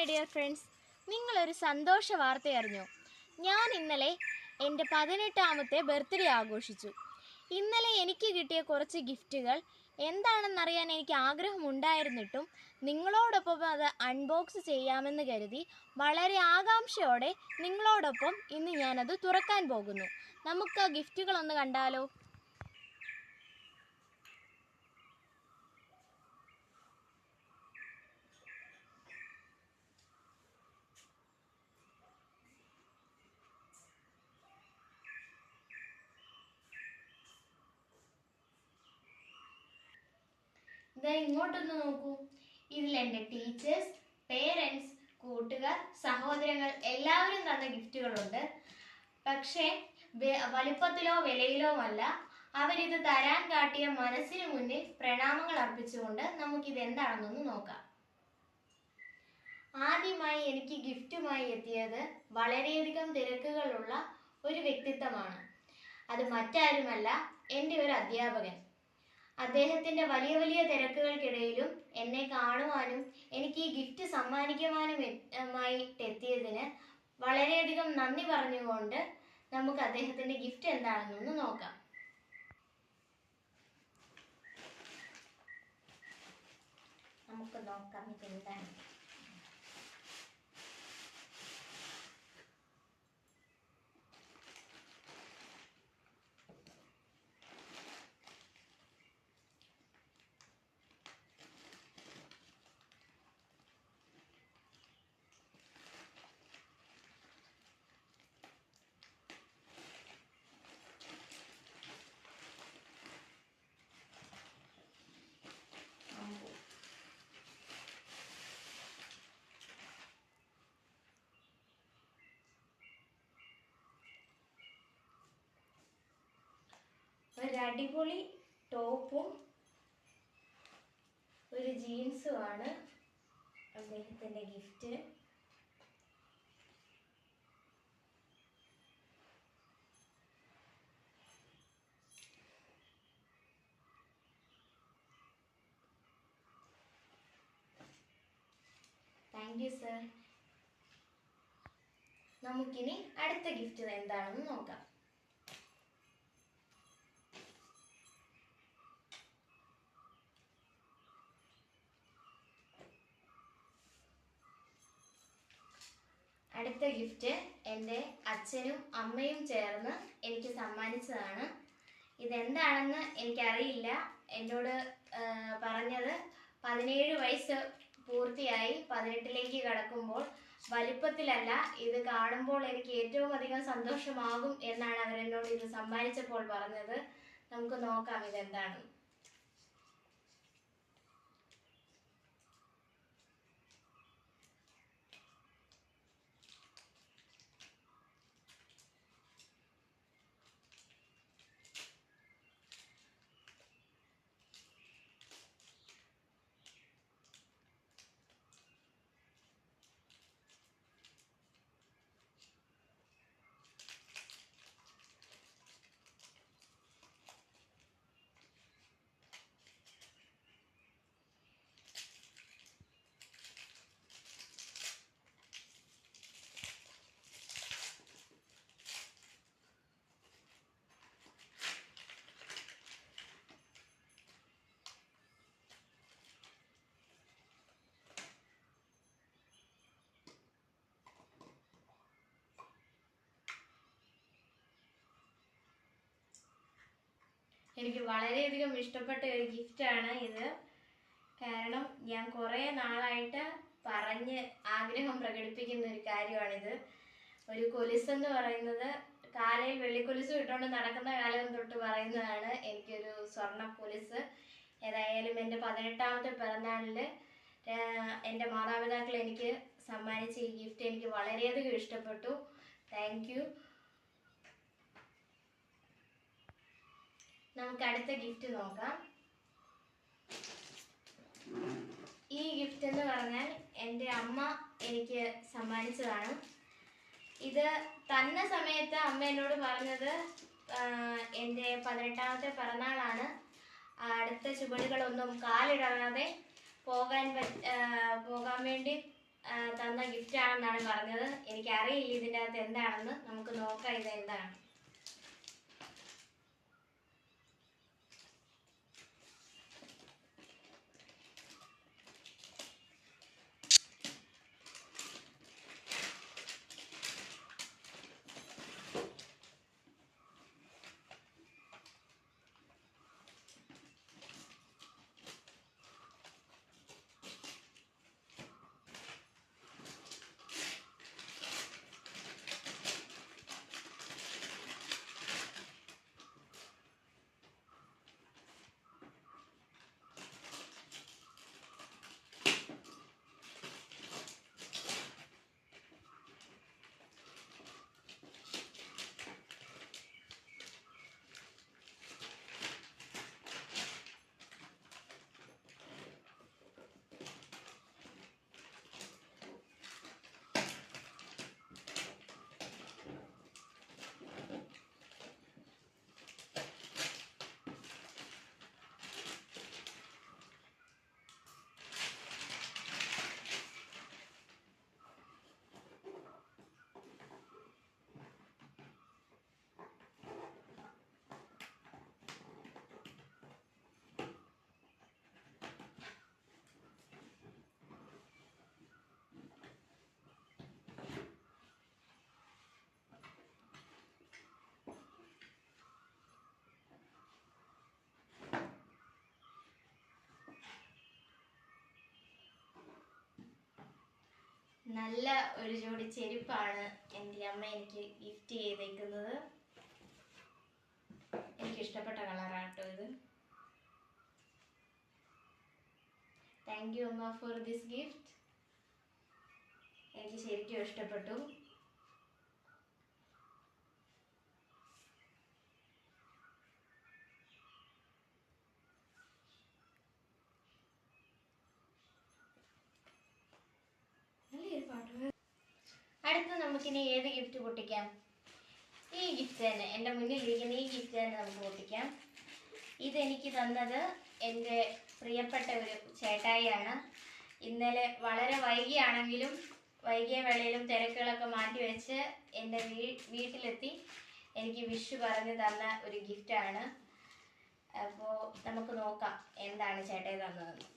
My dear friends, നിങ്ങളൊരു സന്തോഷ വാർത്ത അറിഞ്ഞോ? ഞാൻ ഇന്നലെ എൻ്റെ 18ാമത്തെ ബർത്ത്ഡേ ആഘോഷിച്ചു. ഇന്നലെ എനിക്ക് കിട്ടിയ കുറച്ച് ഗിഫ്റ്റുകൾ എന്താണെന്നറിയാൻ എനിക്ക് ആഗ്രഹമുണ്ടായിരുന്നിട്ടും നിങ്ങളോടൊപ്പം അത് അൺബോക്സ് ചെയ്യാമെന്ന് കരുതി വളരെ ആകാംക്ഷയോടെ നിങ്ങളോടൊപ്പം ഇന്ന് ഞാനത് തുറക്കാൻ പോകുന്നു. നമുക്ക് ആ ഗിഫ്റ്റുകളൊന്ന് കണ്ടാലോ? ഇതാ ഇങ്ങോട്ടൊന്ന് നോക്കൂ. ഇതിൽ എൻ്റെ ടീച്ചേഴ്സ്, പേരൻസ്, കൂട്ടുകാർ, സഹോദരങ്ങൾ എല്ലാവരും തന്ന ഗിഫ്റ്റുകളുണ്ട്. പക്ഷേ വലുപ്പത്തിലോ വിലയിലോ അല്ല, അവരിത് തരാൻ കാട്ടിയ മനസ്സിന് മുന്നിൽ പ്രണാമങ്ങൾ അർപ്പിച്ചുകൊണ്ട് നമുക്കിത് എന്താണെന്നൊന്ന് നോക്കാം. ആദ്യമായി എനിക്ക് ഗിഫ്റ്റുമായി എത്തിയത് വളരെയധികം തിരക്കുകളുള്ള ഒരു വ്യക്തിത്വമാണ്. അത് മറ്റാരുമല്ല, എൻ്റെ ഒരു അധ്യാപകൻ. അദ്ദേഹത്തിൻ്റെ വലിയ വലിയ തിരക്കുകൾക്കിടയിലും എന്നെ കാണുവാനും എനിക്ക് ഈ ഗിഫ്റ്റ് സമ്മാനിക്കുവാനുമായിട്ടെത്തിയതിന് വളരെയധികം നന്ദി പറഞ്ഞുകൊണ്ട് നമുക്ക് അദ്ദേഹത്തിൻ്റെ ഗിഫ്റ്റ് എന്താണെന്നൊന്ന് നോക്കാം. ഇതെന്താണ്. ഒരു അടിപൊളി ടോപ്പും ഒരു ജീൻസുമാണ് അദ്ദേഹത്തിൻ്റെ ഗിഫ്റ്റ്. Thank you sir. നമുക്കിനി അടുത്ത ഗിഫ്റ്റ് എന്താണെന്ന് നോക്കാം. അടുത്ത ഗിഫ്റ്റ് എൻ്റെ അച്ഛനും അമ്മയും ചേർന്ന് എനിക്ക് സമ്മാനിച്ചതാണ്. ഇതെന്താണെന്ന് എനിക്കറിയില്ല. എന്നോട് പറഞ്ഞത് 17 വയസ്സ് പൂർത്തിയായി 18ലേക്ക് കടക്കുമ്പോൾ വലിപ്പത്തിലല്ല, ഇത് കാണുമ്പോൾ എനിക്ക് ഏറ്റവും അധികം സന്തോഷമാകും എന്നാണ് അവരെന്നോട് ഇത് സമ്മാനിച്ചപ്പോൾ പറഞ്ഞത്. നമുക്ക് നോക്കാം ഇതെന്താണ്. എനിക്ക് വളരെയധികം ഇഷ്ടപ്പെട്ട ഒരു ഗിഫ്റ്റാണ് ഇത്. കാരണം ഞാൻ കുറേ നാളായിട്ട് പറഞ്ഞ് ആഗ്രഹം പ്രകടിപ്പിക്കുന്ന ഒരു കാര്യമാണിത്. ഒരു കൊലുസെന്ന് പറയുന്നത്, കാലയിൽ വെള്ളിക്കൊലുസ് ഇട്ടുകൊണ്ട് നടക്കുന്ന കാലം തൊട്ട് പറയുന്നതാണ് എനിക്കൊരു സ്വർണ്ണ കൊലുസ്. ഏതായാലും എൻ്റെ 18ാമത്തെ പിറന്നാളിൽ എൻ്റെ മാതാപിതാക്കൾ എനിക്ക് സമ്മാനിച്ച ഈ ഗിഫ്റ്റ് എനിക്ക് വളരെയധികം ഇഷ്ടപ്പെട്ടു. Thank you. നമുക്ക് അടുത്ത ഗിഫ്റ്റ് നോക്കാം. ഈ ഗിഫ്റ്റ് എന്ന് പറഞ്ഞാൽ എൻ്റെ അമ്മ എനിക്ക് സമ്മാനിച്ചതാണ്. ഇത് തന്ന സമയത്ത് അമ്മ എന്നോട് പറഞ്ഞത് എൻ്റെ 18ാമത്തെ പിറന്നാളാണ്, അടുത്ത ചുവടുകളൊന്നും കാലിടാതെ പോകാൻ വേണ്ടി തന്ന ഗിഫ്റ്റ് ആണെന്നാണ് പറഞ്ഞത്. എനിക്കറിയില്ല ഇതിൻ്റെ അകത്ത് എന്താണെന്ന്. നമുക്ക് നോക്കാം ഇത് എന്താണ്. നല്ല ഒരു ജോഡി ചെരുപ്പാണ് എൻ്റെ അമ്മ എനിക്ക് ഗിഫ്റ്റ് ചെയ്തേക്കുന്നത്. എനിക്ക് ഇഷ്ടപ്പെട്ട കളറാണ് കേട്ടോ ഇത്. താങ്ക് യു അമ്മ ഫോർ ദിസ് ഗിഫ്റ്റ്. എനിക്ക് ശരിക്കും ഇഷ്ടപ്പെട്ടു. അടുത്ത് നമുക്കിനി ഏത് ഗിഫ്റ്റ് പൊട്ടിക്കാം? ഈ ഗിഫ്റ്റ് തന്നെ, എൻ്റെ മുന്നിലിരിക്കുന്ന ഈ ഗിഫ്റ്റ് തന്നെ നമുക്ക് പൊട്ടിക്കാം. ഇതെനിക്ക് തന്നത് എൻ്റെ പ്രിയപ്പെട്ട ഒരു ചേട്ടായിയാണ്. ഇന്നലെ വളരെ വൈകിയ വേളയിലും തിരക്കുകളൊക്കെ മാറ്റി വെച്ച് എൻ്റെ വീട്ടിലെത്തി എനിക്ക് വിഷ് പറഞ്ഞ് തന്ന ഒരു ഗിഫ്റ്റാണ്. അപ്പോൾ നമുക്ക് നോക്കാം എന്താണ് ചേട്ടായി തന്നതെന്ന്.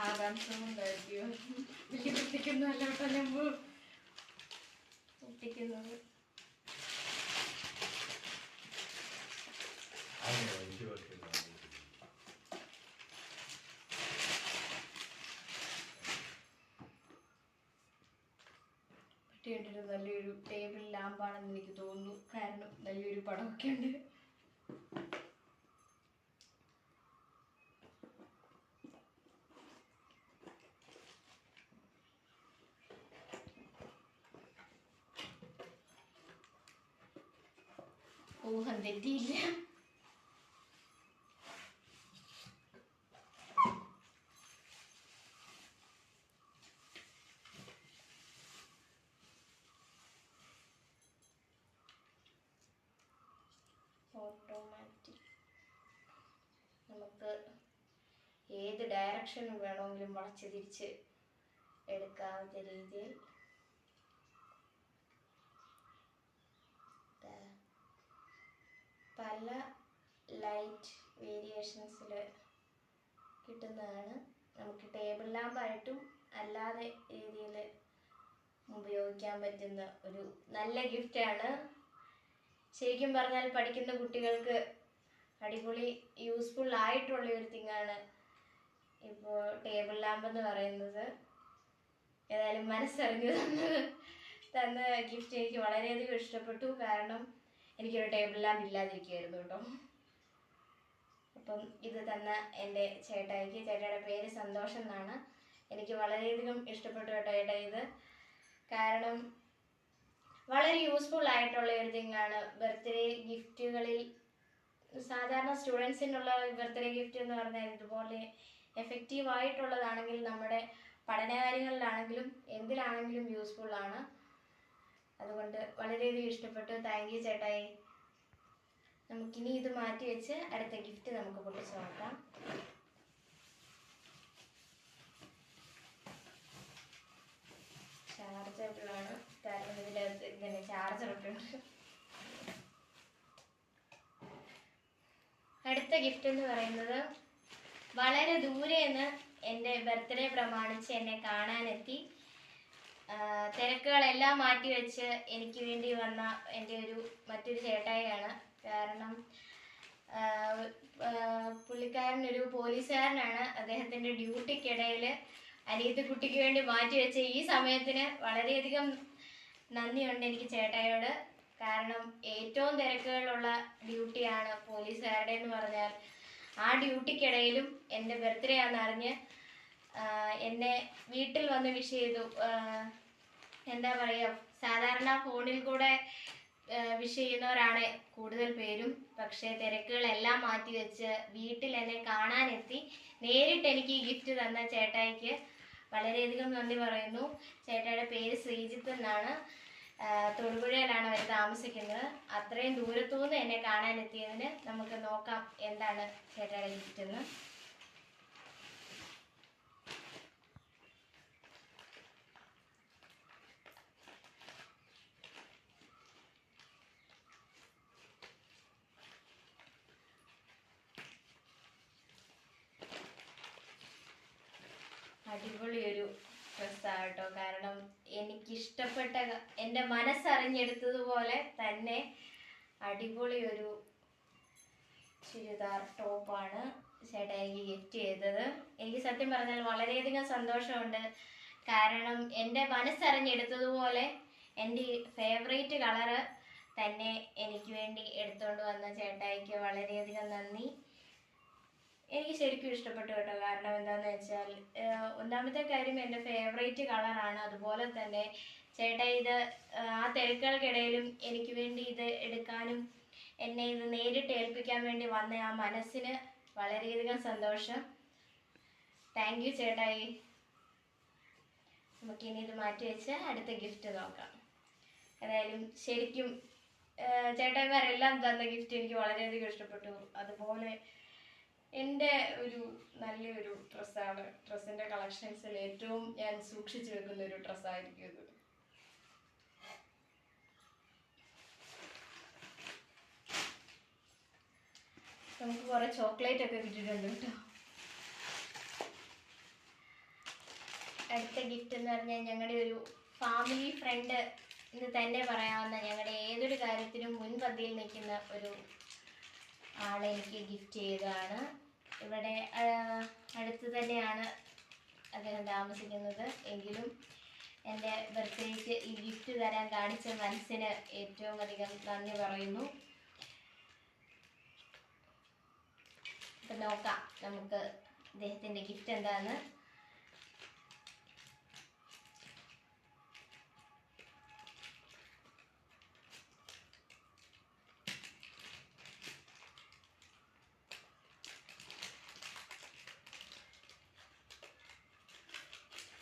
ആകാംക്ഷവും ദൈർഘ്യവും വലിയ പൊട്ടിക്കുന്നതല്ല കേട്ടോ ഞമ്പ് പൊട്ടിക്കുന്നത്. പറ്റി കണ്ടിട്ട് നല്ലൊരു ടേബിൾ ലാമ്പാണെന്ന് എനിക്ക് തോന്നുന്നു. കാരണം നല്ലൊരു പടമൊക്കെ ഉണ്ട്. ഊഹം തെറ്റിയില്ല. ഓട്ടോമാറ്റിക്. നമുക്ക് ഏത് ഡയറക്ഷൻ വേണമെങ്കിലും വളച്ച് തിരിച്ച് എടുക്കാവുന്ന രീതിയിൽ പല ലൈറ്റ് വേരിയേഷൻസിൽ കിട്ടുന്നതാണ്. നമുക്ക് ടേബിൾ ലാമ്പായിട്ടും അല്ലാതെ രീതിയിൽ ഉപയോഗിക്കാൻ പറ്റുന്ന ഒരു നല്ല ഗിഫ്റ്റാണ്. ശരിക്കും പറഞ്ഞാൽ പഠിക്കുന്ന കുട്ടികൾക്ക് അടിപൊളി യൂസ്ഫുൾ ആയിട്ടുള്ള ഒരു തിങ്ങാണ് ഇപ്പോൾ ടേബിൾ ലാമ്പ് എന്ന് പറയുന്നത്. ഏതായാലും മനസ്സറിഞ്ഞ് തന്ന ഗിഫ്റ്റ് എനിക്ക് വളരെയധികം ഇഷ്ടപ്പെട്ടു. കാരണം എനിക്കൊരു ടേബിൾ ലാമ്പ് ഇല്ലാതിരിക്കുമായിരുന്നു കേട്ടോ. അപ്പം ഇത് തന്ന എൻ്റെ ചേട്ടായിക്ക്, ചേട്ടായുടെ പേര് സന്തോഷം എന്നാണ്, എനിക്ക് വളരെയധികം ഇഷ്ടപ്പെട്ടു കേട്ടോ ചേട്ടാ ഇത്. കാരണം വളരെ യൂസ്ഫുൾ ആയിട്ടുള്ള ഒരു തിങ്ങാണ് ബർത്ത്ഡേ ഗിഫ്റ്റുകളിൽ. സാധാരണ സ്റ്റുഡൻസിനുള്ള ബർത്ത്ഡേ ഗിഫ്റ്റ് എന്ന് പറഞ്ഞാൽ ഇതുപോലെ എഫക്റ്റീവ് ആയിട്ടുള്ളതാണെങ്കിൽ നമ്മുടെ പഠനകാര്യങ്ങളിലാണെങ്കിലും എന്തിലാണെങ്കിലും യൂസ്ഫുൾ ആണ്. അതുകൊണ്ട് വളരെയധികം ഇഷ്ടപ്പെട്ടു. താങ്ക് യു ചേട്ടായി. നമുക്കിനി ഇത് മാറ്റി വെച്ച് അടുത്ത ഗിഫ്റ്റ് നമുക്ക് പൊട്ടിച്ച് നോക്കാം. ചാർജബിളാണ്, കാരണം ഇതിനകത്ത് ഇങ്ങനെ ചാർജർ ഒക്കെ ഉണ്ട്. അടുത്ത ഗിഫ്റ്റ് എന്ന് പറയുന്നത് വളരെ ദൂരെ നിന്ന് എൻ്റെ ബർത്ത്ഡേ പ്രമാണിച്ച് എന്നെ കാണാനെത്തി. തിരക്കുകളെല്ലാം മാറ്റി വെച്ച് എനിക്ക് വേണ്ടി വന്ന എൻ്റെ മറ്റൊരു ചേട്ടായിയാണ്. കാരണം പുള്ളിക്കാരനൊരു പോലീസുകാരനാണ്. അദ്ദേഹത്തിൻ്റെ ഡ്യൂട്ടിക്കിടയിൽ അനിയത്തി കുട്ടിക്ക് വേണ്ടി മാറ്റി വെച്ച ഈ സമയത്തിന് വളരെയധികം നന്ദിയുണ്ട് എനിക്ക് ചേട്ടായിയോട്. കാരണം ഏറ്റവും തിരക്കുകളുള്ള ഡ്യൂട്ടിയാണ് പോലീസുകാരുടെ എന്ന് പറഞ്ഞാൽ. ആ ഡ്യൂട്ടിക്കിടയിലും എൻ്റെ ബർത്ത്ഡേ ആണെന്ന് അറിഞ്ഞ് എന്നെ വീട്ടിൽ വന്ന് വിഷ് ചെയ്തു. എന്താ പറയുക, സാധാരണ ഫോണിൽ കൂടെ വിഷ് ചെയ്യുന്നവരാണ് കൂടുതൽ പേരും. പക്ഷേ തിരക്കുകളെല്ലാം മാറ്റി വെച്ച് വീട്ടിൽ എന്നെ കാണാനെത്തി നേരിട്ട് എനിക്ക് ഈ ഗിഫ്റ്റ് തന്ന ചേട്ടായിക്ക് വളരെയധികം നന്ദി പറയുന്നു. ചേട്ടായുടെ പേര് ശ്രീജിത്ത് എന്നാണ്. തൊടുപുഴയിലാണ് അവർ താമസിക്കുന്നത്. അത്രയും ദൂരത്തുനിന്ന് എന്നെ കാണാനെത്തിയതിന് നമുക്ക് നോക്കാം എന്താണ് ചേട്ടായുടെ ഗിഫ്റ്റ് എന്ന്. അടിപൊളി ഒരു ഡ്രസ്സാണ് കേട്ടോ. കാരണം എനിക്കിഷ്ടപ്പെട്ട, എൻ്റെ മനസ്സറിഞ്ഞെടുത്തതുപോലെ തന്നെ അടിപൊളി ഒരു ചുരിദാർ ടോപ്പാണ് ചേട്ടാ എനിക്ക് ഗിഫ്റ്റ് ചെയ്തത്. എനിക്ക് സത്യം പറഞ്ഞാൽ വളരെയധികം സന്തോഷമുണ്ട്. കാരണം എൻ്റെ മനസ്സറിഞ്ഞെടുത്തതുപോലെ എൻ്റെ ഫേവറേറ്റ് കളറ് തന്നെ എനിക്ക് വേണ്ടി എടുത്തുകൊണ്ട് വന്ന ചേട്ടായിക്ക് വളരെയധികം നന്ദി. എനിക്ക് ശരിക്കും ഇഷ്ടപ്പെട്ടു കേട്ടോ. കാരണം എന്താണെന്ന് വെച്ചാൽ ഒന്നാമത്തെ കാര്യം എൻ്റെ ഫേവറേറ്റ് കളറാണ്. അതുപോലെ തന്നെ ചേട്ടാ ഇത് ആ തിരക്കുകൾക്കിടയിലും എനിക്ക് വേണ്ടി ഇത് എടുക്കാനും എന്നെ ഇത് നേരിട്ട് ഏൽപ്പിക്കാൻ വേണ്ടി വന്ന ആ മനസ്സിന് വളരെയധികം സന്തോഷം. താങ്ക് യു ചേട്ടായി. നമുക്കിനി ഇത് മാറ്റി വെച്ച് അടുത്ത ഗിഫ്റ്റ് നോക്കാം. ഏതായാലും ശരിക്കും ചേട്ടായിമാരെല്ലാം തന്ന ഗിഫ്റ്റ് എനിക്ക് വളരെയധികം ഇഷ്ടപ്പെട്ടു. അതുപോലെ എൻ്റെ നല്ലൊരു ഡ്രസ്സാണ്. ഡ്രസ്സിൻ്റെ കളക്ഷൻസിൽ ഏറ്റവും ഞാൻ സൂക്ഷിച്ചു വെക്കുന്ന ഒരു ഡ്രസ്സായിരിക്കും ഇത്. നമുക്ക് കുറെ ചോക്ലേറ്റ് ഒക്കെ കിട്ടിയിട്ടുണ്ട് കേട്ടോ. അടുത്ത ഗിഫ്റ്റ് എന്ന് പറഞ്ഞാൽ ഞങ്ങളുടെ ഒരു ഫാമിലി ഫ്രണ്ട് എന്ന് തന്നെ പറയാവുന്ന, ഞങ്ങളുടെ ഏതൊരു കാര്യത്തിനും മുൻപന്തിയിൽ നിൽക്കുന്ന ഒരു ആളെ എനിക്ക് ഗിഫ്റ്റ് ചെയ്തതാണ്. ഇവിടെ അടുത്ത് തന്നെയാണ് അദ്ദേഹം താമസിക്കുന്നത്. എങ്കിലും എൻ്റെ ബർത്ത്ഡേക്ക് ഈ ഗിഫ്റ്റ് തരാൻ കാണിച്ച മനസ്സിന് ഏറ്റവും അധികം നന്ദി പറയുന്നു. അപ്പം നോക്കാം നമുക്ക് അദ്ദേഹത്തിൻ്റെ ഗിഫ്റ്റ് എന്താന്ന്.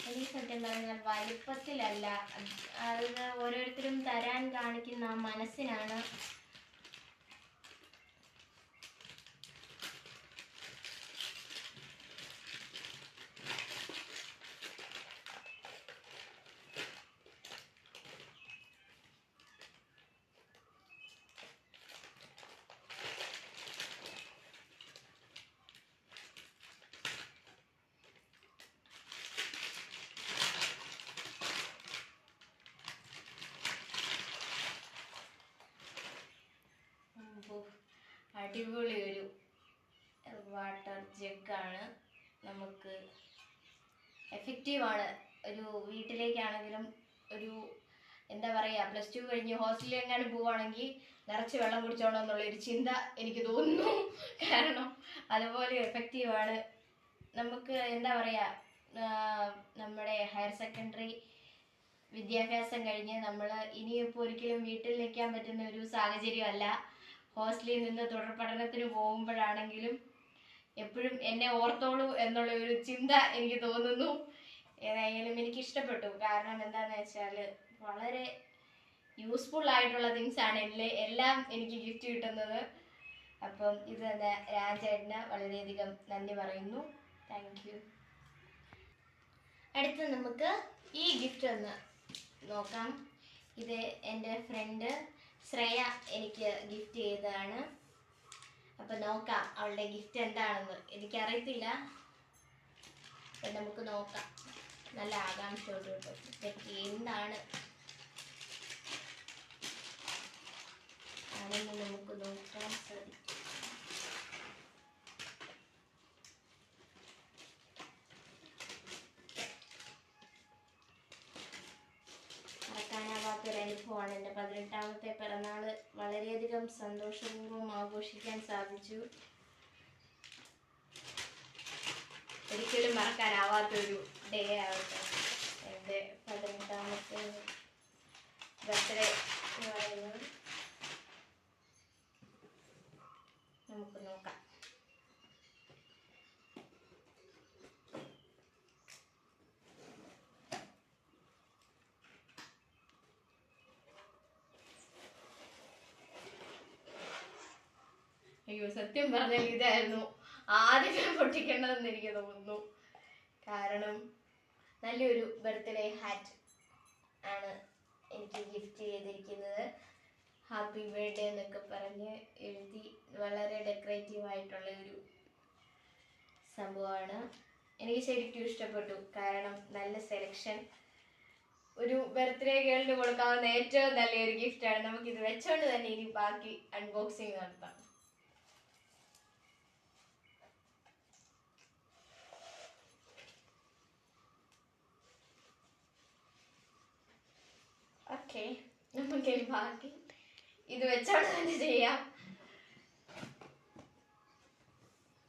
എനിക്ക് സത്യം പറഞ്ഞാൽ വലിപ്പത്തിലല്ല, അത് ഓരോരുത്തരും തരാൻ കാണിക്കുന്ന ആ മനസ്സിനാണ്. അടിപൊളി ഒരു വാട്ടർ ജഗ്ഗാണ്. നമുക്ക് എഫക്റ്റീവാണ് ഒരു വീട്ടിലേക്കാണെങ്കിലും ഒരു എന്താ പറയുക, +2 കഴിഞ്ഞ് ഹോസ്റ്റലിൽ എങ്ങാനും പോവുകയാണെങ്കിൽ നിറച്ച് വെള്ളം കുടിച്ചോണം എന്നുള്ളൊരു ചിന്ത എനിക്ക് തോന്നുന്നു. കാരണം അതുപോലെ എഫക്റ്റീവാണ്. നമുക്ക് എന്താ പറയുക, നമ്മുടെ ഹയർ സെക്കൻഡറി വിദ്യാഭ്യാസം കഴിഞ്ഞ് നമ്മൾ ഇനിയിപ്പോൾ ഒരിക്കലും വീട്ടിൽ നിൽക്കാൻ പറ്റുന്ന ഒരു സാഹചര്യമല്ല. ഹോസ്റ്റലിൽ നിന്ന് തുടർ പഠനത്തിന് പോകുമ്പോഴാണെങ്കിലും എപ്പോഴും എന്നെ ഓർത്തോളൂ എന്നുള്ള ഒരു ചിന്ത എനിക്ക് തോന്നുന്നു. ഏതായാലും എനിക്ക് ഇഷ്ടപ്പെട്ടു. കാരണം എന്താണെന്ന് വെച്ചാൽ വളരെ യൂസ്ഫുൾ ആയിട്ടുള്ള തിങ്സ് ആണ് എല്ലാം എനിക്ക് ഗിഫ്റ്റ് കിട്ടുന്നത്. അപ്പം ഇത് രാജേട്ടന് വളരെയധികം നന്ദി പറയുന്നു. Thank you. അടുത്ത് നമുക്ക് ഈ ഗിഫ്റ്റ് ഒന്ന് നോക്കാം. ഇത് എൻ്റെ ഫ്രണ്ട് ശ്രേയ എനിക്ക് ഗിഫ്റ്റ് ചെയ്തതാണ്. അപ്പം നോക്കാം അവളുടെ ഗിഫ്റ്റ് എന്താണെന്ന്. എനിക്കറിയത്തില്ല, അപ്പം നമുക്ക് നോക്കാം. നല്ല ആകാംക്ഷയോട് കേട്ടോ ഇതൊക്കെ എന്താണ് ആണെന്ന് നമുക്ക് നോക്കാൻ സാധിക്കും. മറക്കാനാവാത്തൊരു അനുഭവമാണ്. എൻ്റെ 18ാമത്തെ പിറന്നാൾ വളരെയധികം സന്തോഷപൂർവ്വം ആഘോഷിക്കാൻ സാധിച്ചു. ഒരിക്കലും മറക്കാനാവാത്തൊരു ഡേ ആവട്ടെ എൻ്റെ 18ാമത്തെ ബർത്ത്ഡേ എന്ന് പറയുന്നത്. നമുക്ക് നോക്കാം. അയ്യോ, സത്യം പറഞ്ഞാൽ ഇതായിരുന്നു ആദ്യമേ പൊട്ടിക്കേണ്ടതെന്ന് എനിക്ക് തോന്നുന്നു. കാരണം നല്ലൊരു ബർത്ത്ഡേ ഹാറ്റ് ആണ് എനിക്ക് ഗിഫ്റ്റ് ചെയ്തിരിക്കുന്നത്. ഹാപ്പി ബർത്ത്ഡേ എന്നൊക്കെ പറഞ്ഞ് എഴുതി വളരെ ഡെക്കറേറ്റീവ് ആയിട്ടുള്ള ഒരു സംഭവമാണ്. എനിക്ക് ശരിക്കും ഇഷ്ടപ്പെട്ടു. കാരണം നല്ല സെലക്ഷൻ, ഒരു ബർത്ത്ഡേ ഗേളിന് കൊടുക്കാവുന്ന ഏറ്റവും നല്ലൊരു ഗിഫ്റ്റാണ്. നമുക്കിത് വെച്ചോണ്ട് തന്നെ ഇനി ബാക്കി അൺബോക്സിങ് നടത്താം. ഓക്കെ, നമുക്കിനി ബാക്കി ഇത് വെച്ചോണ്ട് തന്നെ ചെയ്യാം.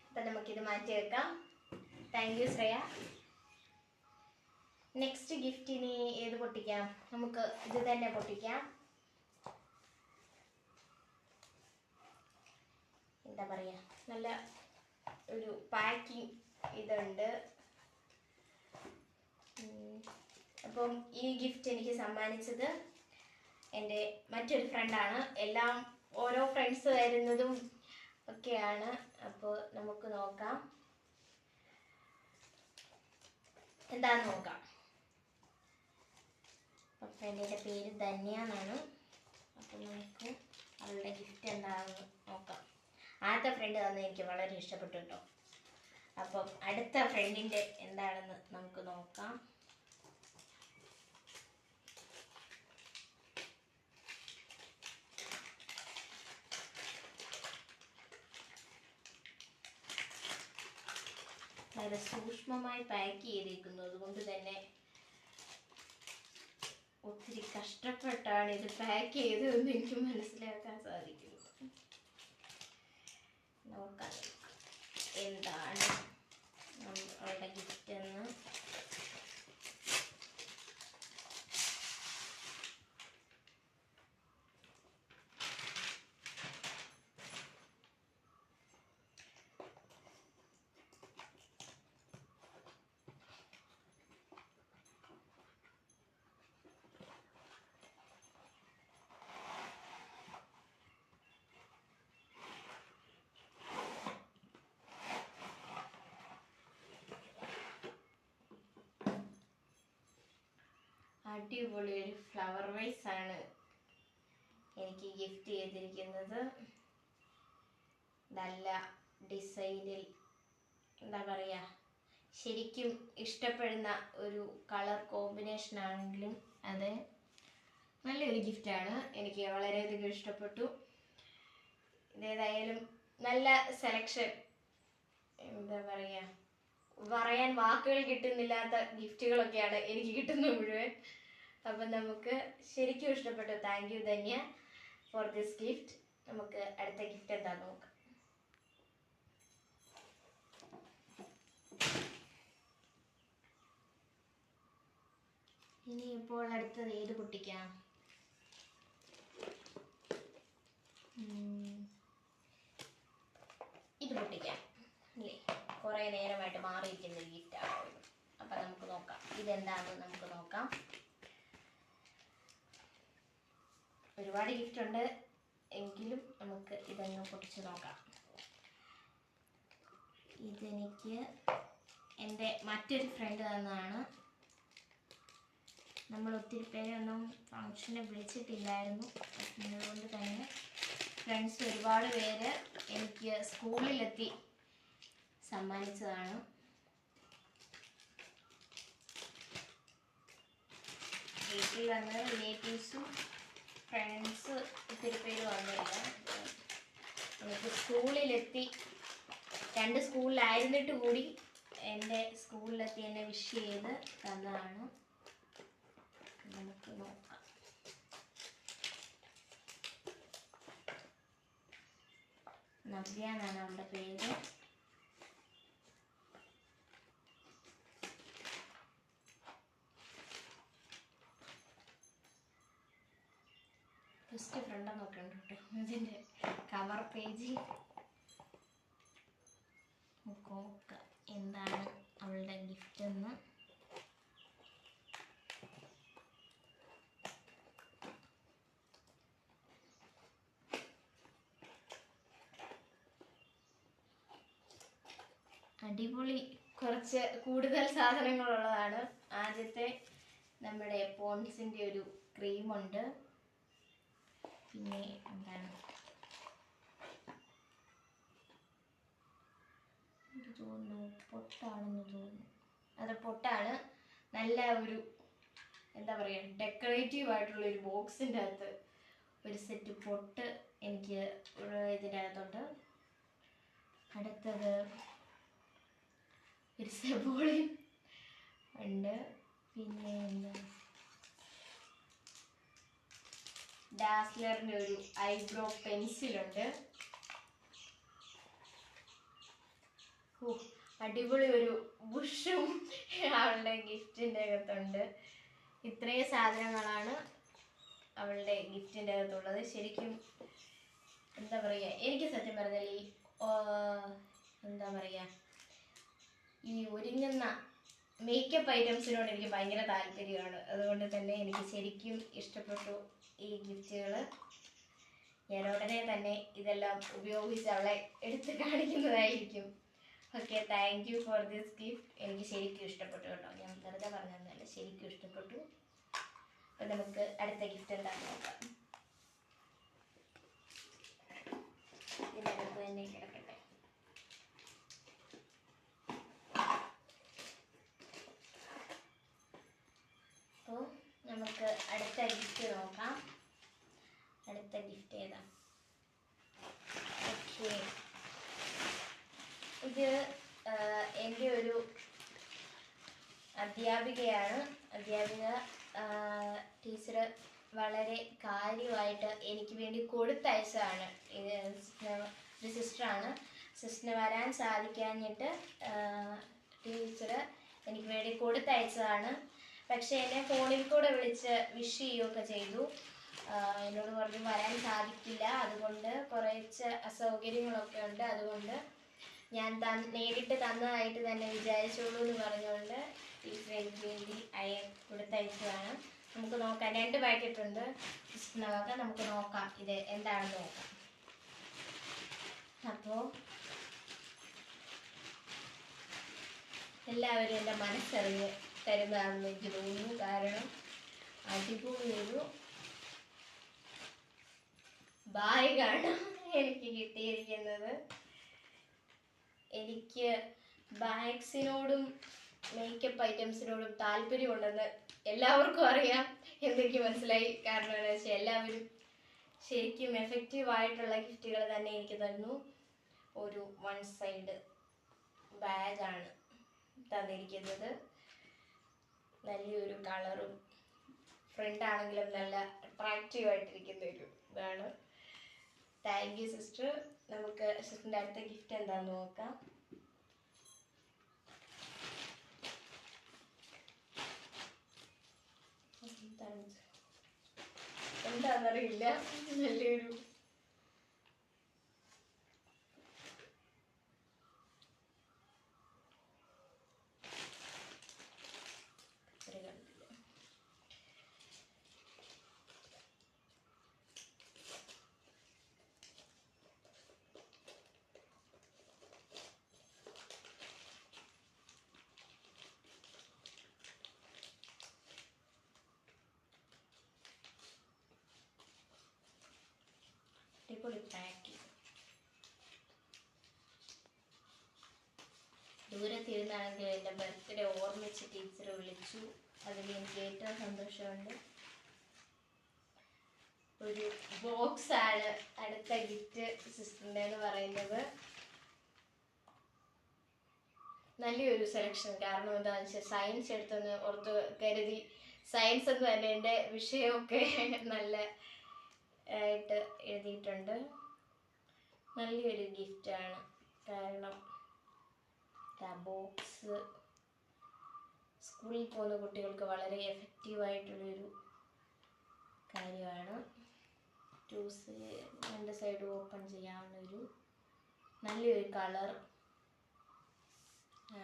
അപ്പം നമുക്കിത് മാറ്റി വെക്കാം. Thank you Shreya. നെക്സ്റ്റ് ഗിഫ്റ്റിന് ഏത് പൊട്ടിക്കാം? നമുക്ക് ഇത് തന്നെ പൊട്ടിക്കാം. എന്താ പറയുക, നല്ല ഒരു പാക്കിംഗ് ഇതുണ്ട്. അപ്പം ഈ ഗിഫ്റ്റ് എനിക്ക് സമ്മാനിച്ചത് എൻ്റെ മറ്റൊരു ഫ്രണ്ടാണ്. എല്ലാം ഓരോ ഫ്രണ്ട്സ് വരുന്നതും ഒക്കെയാണ്. അപ്പോൾ നമുക്ക് നോക്കാം എന്താണെന്ന് നോക്കാം. അപ്പം ഫ്രണ്ടിൻ്റെ പേര് ധന്യ എന്നാണ്. അപ്പം നമുക്ക് അവളുടെ ഗിഫ്റ്റ് എന്താണെന്ന് നോക്കാം. ആദ്യത്തെ ഫ്രണ്ട് തന്നെ എനിക്ക് വളരെ ഇഷ്ടപ്പെട്ടു കേട്ടോ. അപ്പം അടുത്ത ഫ്രണ്ടിൻ്റെ എന്താണെന്ന് നമുക്ക് നോക്കാം. വളരെ സൂക്ഷ്മമായി പാക്ക് ചെയ്തേക്കുന്നു. അതുകൊണ്ട് തന്നെ ഒത്തിരി കഷ്ടപ്പെട്ടാണ് ഇത് പാക്ക് ചെയ്തതെന്ന് എനിക്ക് മനസ്സിലാക്കാൻ സാധിക്കുന്നു. നോക്കാം എന്താണ് അവളുടെ ഗിഫ്റ്റ് എന്ന്. അടിപൊളി ഒരു ഫ്ലവർ വൈസ് ആണ് എനിക്ക് ഗിഫ്റ്റ് ചെയ്തിരിക്കുന്നത്. നല്ല ഡിസൈനിൽ, എന്താ പറയുക, ശരിക്കും ഇഷ്ടപ്പെടുന്ന ഒരു കളർ കോമ്പിനേഷൻ ആണെങ്കിലും അത് നല്ലൊരു ഗിഫ്റ്റാണ്. എനിക്ക് വളരെയധികം ഇഷ്ടപ്പെട്ടു. ഇതേതായാലും നല്ല സെലക്ഷൻ, എന്താ പറയുക, പറയാൻ വാക്കുകൾ കിട്ടുന്നില്ലാത്ത ഗിഫ്റ്റുകളൊക്കെയാണ് എനിക്ക് കിട്ടുന്നത് മുഴുവൻ. അപ്പം നമുക്ക് ശരിക്കും ഇഷ്ടപ്പെട്ടു. Thank you Dhanya four this gift. നമുക്ക് അടുത്ത ഗിഫ്റ്റ് എന്താണെന്ന് നോക്കാം. ഇനി ഇപ്പോൾ അടുത്തത് ഏത് പൊട്ടിക്കാം? ഇത് പൊട്ടിക്കാം അല്ലേ? കുറേ നേരമായിട്ട് മാറിയിരിക്കുന്ന ഒരു ഗിഫ്റ്റാണ്. അപ്പം നമുക്ക് നോക്കാം ഇതെന്താണെന്ന് നമുക്ക് നോക്കാം. ഒരുപാട് ഗിഫ്റ്റ് ഉണ്ട്, എങ്കിലും നമുക്ക് ഇതൊന്ന് പൊട്ടിച്ച് നോക്കാം. ഇതെനിക്ക് എൻ്റെ മറ്റൊരു ഫ്രണ്ട് തന്നതാണ്. നമ്മൾ ഒത്തിരി പേരൊന്നും ഫങ്ഷന് വിളിച്ചിട്ടില്ലായിരുന്നു. അതുകൊണ്ട് തന്നെ ഫ്രണ്ട്സ് ഒരുപാട് പേര് എനിക്ക് സ്കൂളിലെത്തി സമ്മാനിച്ചതാണ്. വീട്ടിൽ വന്ന് റിലേറ്റീവ്സും ഫ്രണ്ട്സ് ഒത്തിരി പേര് വന്നില്ല. എനിക്ക് സ്കൂളിലെത്തി 2 സ്കൂളിലായിരുന്നിട്ട് കൂടി എൻ്റെ സ്കൂളിലെത്തി എന്നെ വിഷ് ചെയ്ത് തന്നതാണ്. നമുക്ക് നോക്കാം. നവ്യ എന്നാണ് അവളുടെ പേര്. ഫസ്റ്റ് ഫ്രണ്ടെന്നൊക്കെ ഉണ്ട് കേട്ടോ ഇതിൻ്റെ കവർ പേജ്. നോക്കാം എന്താണ് അവളുടെ ഗിഫ്റ്റ് എന്ന്. അടിപൊളി കുറച്ച് കൂടുതൽ സാധനങ്ങളുള്ളതാണ്. ആദ്യത്തെ നമ്മുടെ പോൺസിൻ്റെ ഒരു ക്രീമുണ്ട്. പിന്നെ എന്താണ് തോന്നുന്നു, പൊട്ടാണെന്ന് തോന്നുന്നു. അത് പൊട്ടാണ്. നല്ല ഒരു എന്താ പറയുക, ഡെക്കറേറ്റീവ് ആയിട്ടുള്ള ഒരു ബോക്സിൻ്റെ അകത്ത് ഒരു സെറ്റ് പൊട്ട് എനിക്ക് ഇതിൻ്റെ അകത്തുണ്ട്. അടുത്തത് ഒരു സെബോളിൻ ഉണ്ട്. പിന്നെ എന്താ, ഡാസ്ലറിൻ്റെ ഒരു ഐബ്രോ പെൻസിലുണ്ട്. അടിപൊളി ഒരു ബുഷും അവളുടെ ഗിഫ്റ്റിൻ്റെ അകത്തുണ്ട്. ഇത്രയും സാധനങ്ങളാണ് അവളുടെ ഗിഫ്റ്റിൻ്റെ അകത്തുള്ളത്. ശരിക്കും എന്താ പറയുക, എനിക്ക് സത്യം പറഞ്ഞാൽ ഈ എന്താ പറയുക, ഈ ഒരുങ്ങുന്ന മേക്കപ്പ് ഐറ്റംസിനോട് എനിക്ക് ഭയങ്കര താല്പര്യമാണ്. അതുകൊണ്ട് തന്നെ എനിക്ക് ശരിക്കും ഇഷ്ടപ്പെട്ടു ഈ ഗിഫ്റ്റുകൾ. ഞാൻ ഉടനെ തന്നെ ഇതെല്ലാം ഉപയോഗിച്ച് അവളെ എടുത്ത് കാണിക്കുന്നതായിരിക്കും. Okay, thank you for this gift. എനിക്ക് ശരിക്കും ഇഷ്ടപ്പെട്ടു കേട്ടോ. ഞാൻ വെറുതെ പറഞ്ഞതല്ല, ശരിക്കും ഇഷ്ടപ്പെട്ടു. അപ്പം നമുക്ക് അടുത്ത ഗിഫ്റ്റ് എന്താണെന്ന് നോക്കാം. ഇതിനകത്ത് തന്നെ കിടക്കട്ടെ. അപ്പോൾ നമുക്ക് അടുത്ത ഗിഫ്റ്റ് നോക്കാം. അടുത്ത ഗിഫ്റ്റ് ഏതാ? ഓക്കെ, ഇത് എൻ്റെ ഒരു അധ്യാപികയാണ്. അധ്യാപിക ടീച്ചർ വളരെ കാര്യമായിട്ട് എനിക്ക് വേണ്ടി കൊടുത്തയച്ചതാണ്. ഇത് ഒരു സിസ്റ്ററാണ്. സിസ്റ്ററിന് വരാൻ സാധിക്കാഞ്ഞിട്ട് ടീച്ചർ എനിക്ക് വേണ്ടി കൊടുത്തയച്ചതാണ്. പക്ഷേ എന്നെ ഫോണിൽ കൂടെ വിളിച്ച് വിഷ് ചെയ്യുകയൊക്കെ ചെയ്തു. എന്നോട് പറഞ്ഞു വരാൻ സാധിക്കില്ല, അതുകൊണ്ട് കുറച്ച് അസൗകര്യങ്ങളൊക്കെ ഉണ്ട്, അതുകൊണ്ട് ഞാൻ നേരിട്ട് തന്നതായിട്ട് തന്നെ വിചാരിച്ചോളൂ എന്ന് പറഞ്ഞുകൊണ്ട് ടീച്ചർ എനിക്ക് വേണ്ടി കൊടുത്തയച്ചതാണ്. നമുക്ക് നോക്കാം. 2 പാക്കറ്റ് ഉണ്ട് സിസ്റ്ററിനൊക്കെ. നമുക്ക് നോക്കാം ഇത് എന്താണെന്ന് നോക്കാം. അപ്പോൾ എല്ലാവരും എൻ്റെ മനസ്സറിഞ്ഞ് തരുന്നതാണെന്ന് എനിക്ക് തോന്നുന്നു. കാരണം അടിപൊളി ഒരു ബാഗാണ് എനിക്ക് കിട്ടിയിരിക്കുന്നത്. എനിക്ക് ബാഗ്സിനോടും മേക്കപ്പ് ഐറ്റംസിനോടും താല്പര്യമുണ്ടെന്ന് എല്ലാവർക്കും അറിയാം. എന്തെങ്കിലും മനസ്സിലായി. കാരണം എന്താണെന്ന് വെച്ചാൽ എല്ലാവരും ശരിക്കും എഫക്റ്റീവായിട്ടുള്ള ഗിഫ്റ്റുകൾ തന്നെ എനിക്ക് തന്നു. ഒരു 1 സൈഡ് ബാഗാണ്. തന്നിരിക്കുന്നത്. നല്ലൊരു കളറും ഫ്രണ്ട് ആണെങ്കിലും നല്ല അട്രാക്റ്റീവ് ആയിട്ടിരിക്കുന്ന ഒരു ഇതാണ്. Thank you sister. നമുക്ക് സിസ്റ്ററിൻ്റെ അടുത്ത ഗിഫ്റ്റ് എന്താണെന്ന് നോക്കാം. എന്താണെന്നറിയില്ല, നല്ലൊരു അടിപൊളി പാക്കിങ്. ദൂരത്തിരുന്നാണെങ്കിൽ എൻ്റെ ബർത്ത്ഡേ ഓർമ്മിച്ച് ടീച്ചർ വിളിച്ചു. അതിൽ എനിക്ക് ഏറ്റവും സന്തോഷമുണ്ട്. ഒരു ബോക്സ് ആണ് അടുത്ത ഗിഫ്റ്റ് സിസ്റ്ററിൻ്റെ എന്ന് പറയുന്നത്. നല്ലൊരു സെലക്ഷൻ. കാരണം എന്താണെന്ന് വെച്ചാൽ സയൻസ് എടുത്തെന്ന് ഓർത്ത് കരുതി. സയൻസ് എന്ന് തന്നെ എൻ്റെ വിഷയമൊക്കെ നല്ല ആയിട്ട് എഴുതിയിട്ടുണ്ട്. നല്ലൊരു ഗിഫ്റ്റാണ്. കാരണം ബോക്സ് സ്കൂളിൽ പോകുന്ന കുട്ടികൾക്ക് വളരെ എഫക്റ്റീവായിട്ടുള്ളൊരു കാര്യമാണ്. രണ്ട് സൈഡ് ഓപ്പൺ ചെയ്യാവുന്ന ഒരു നല്ലൊരു കളർ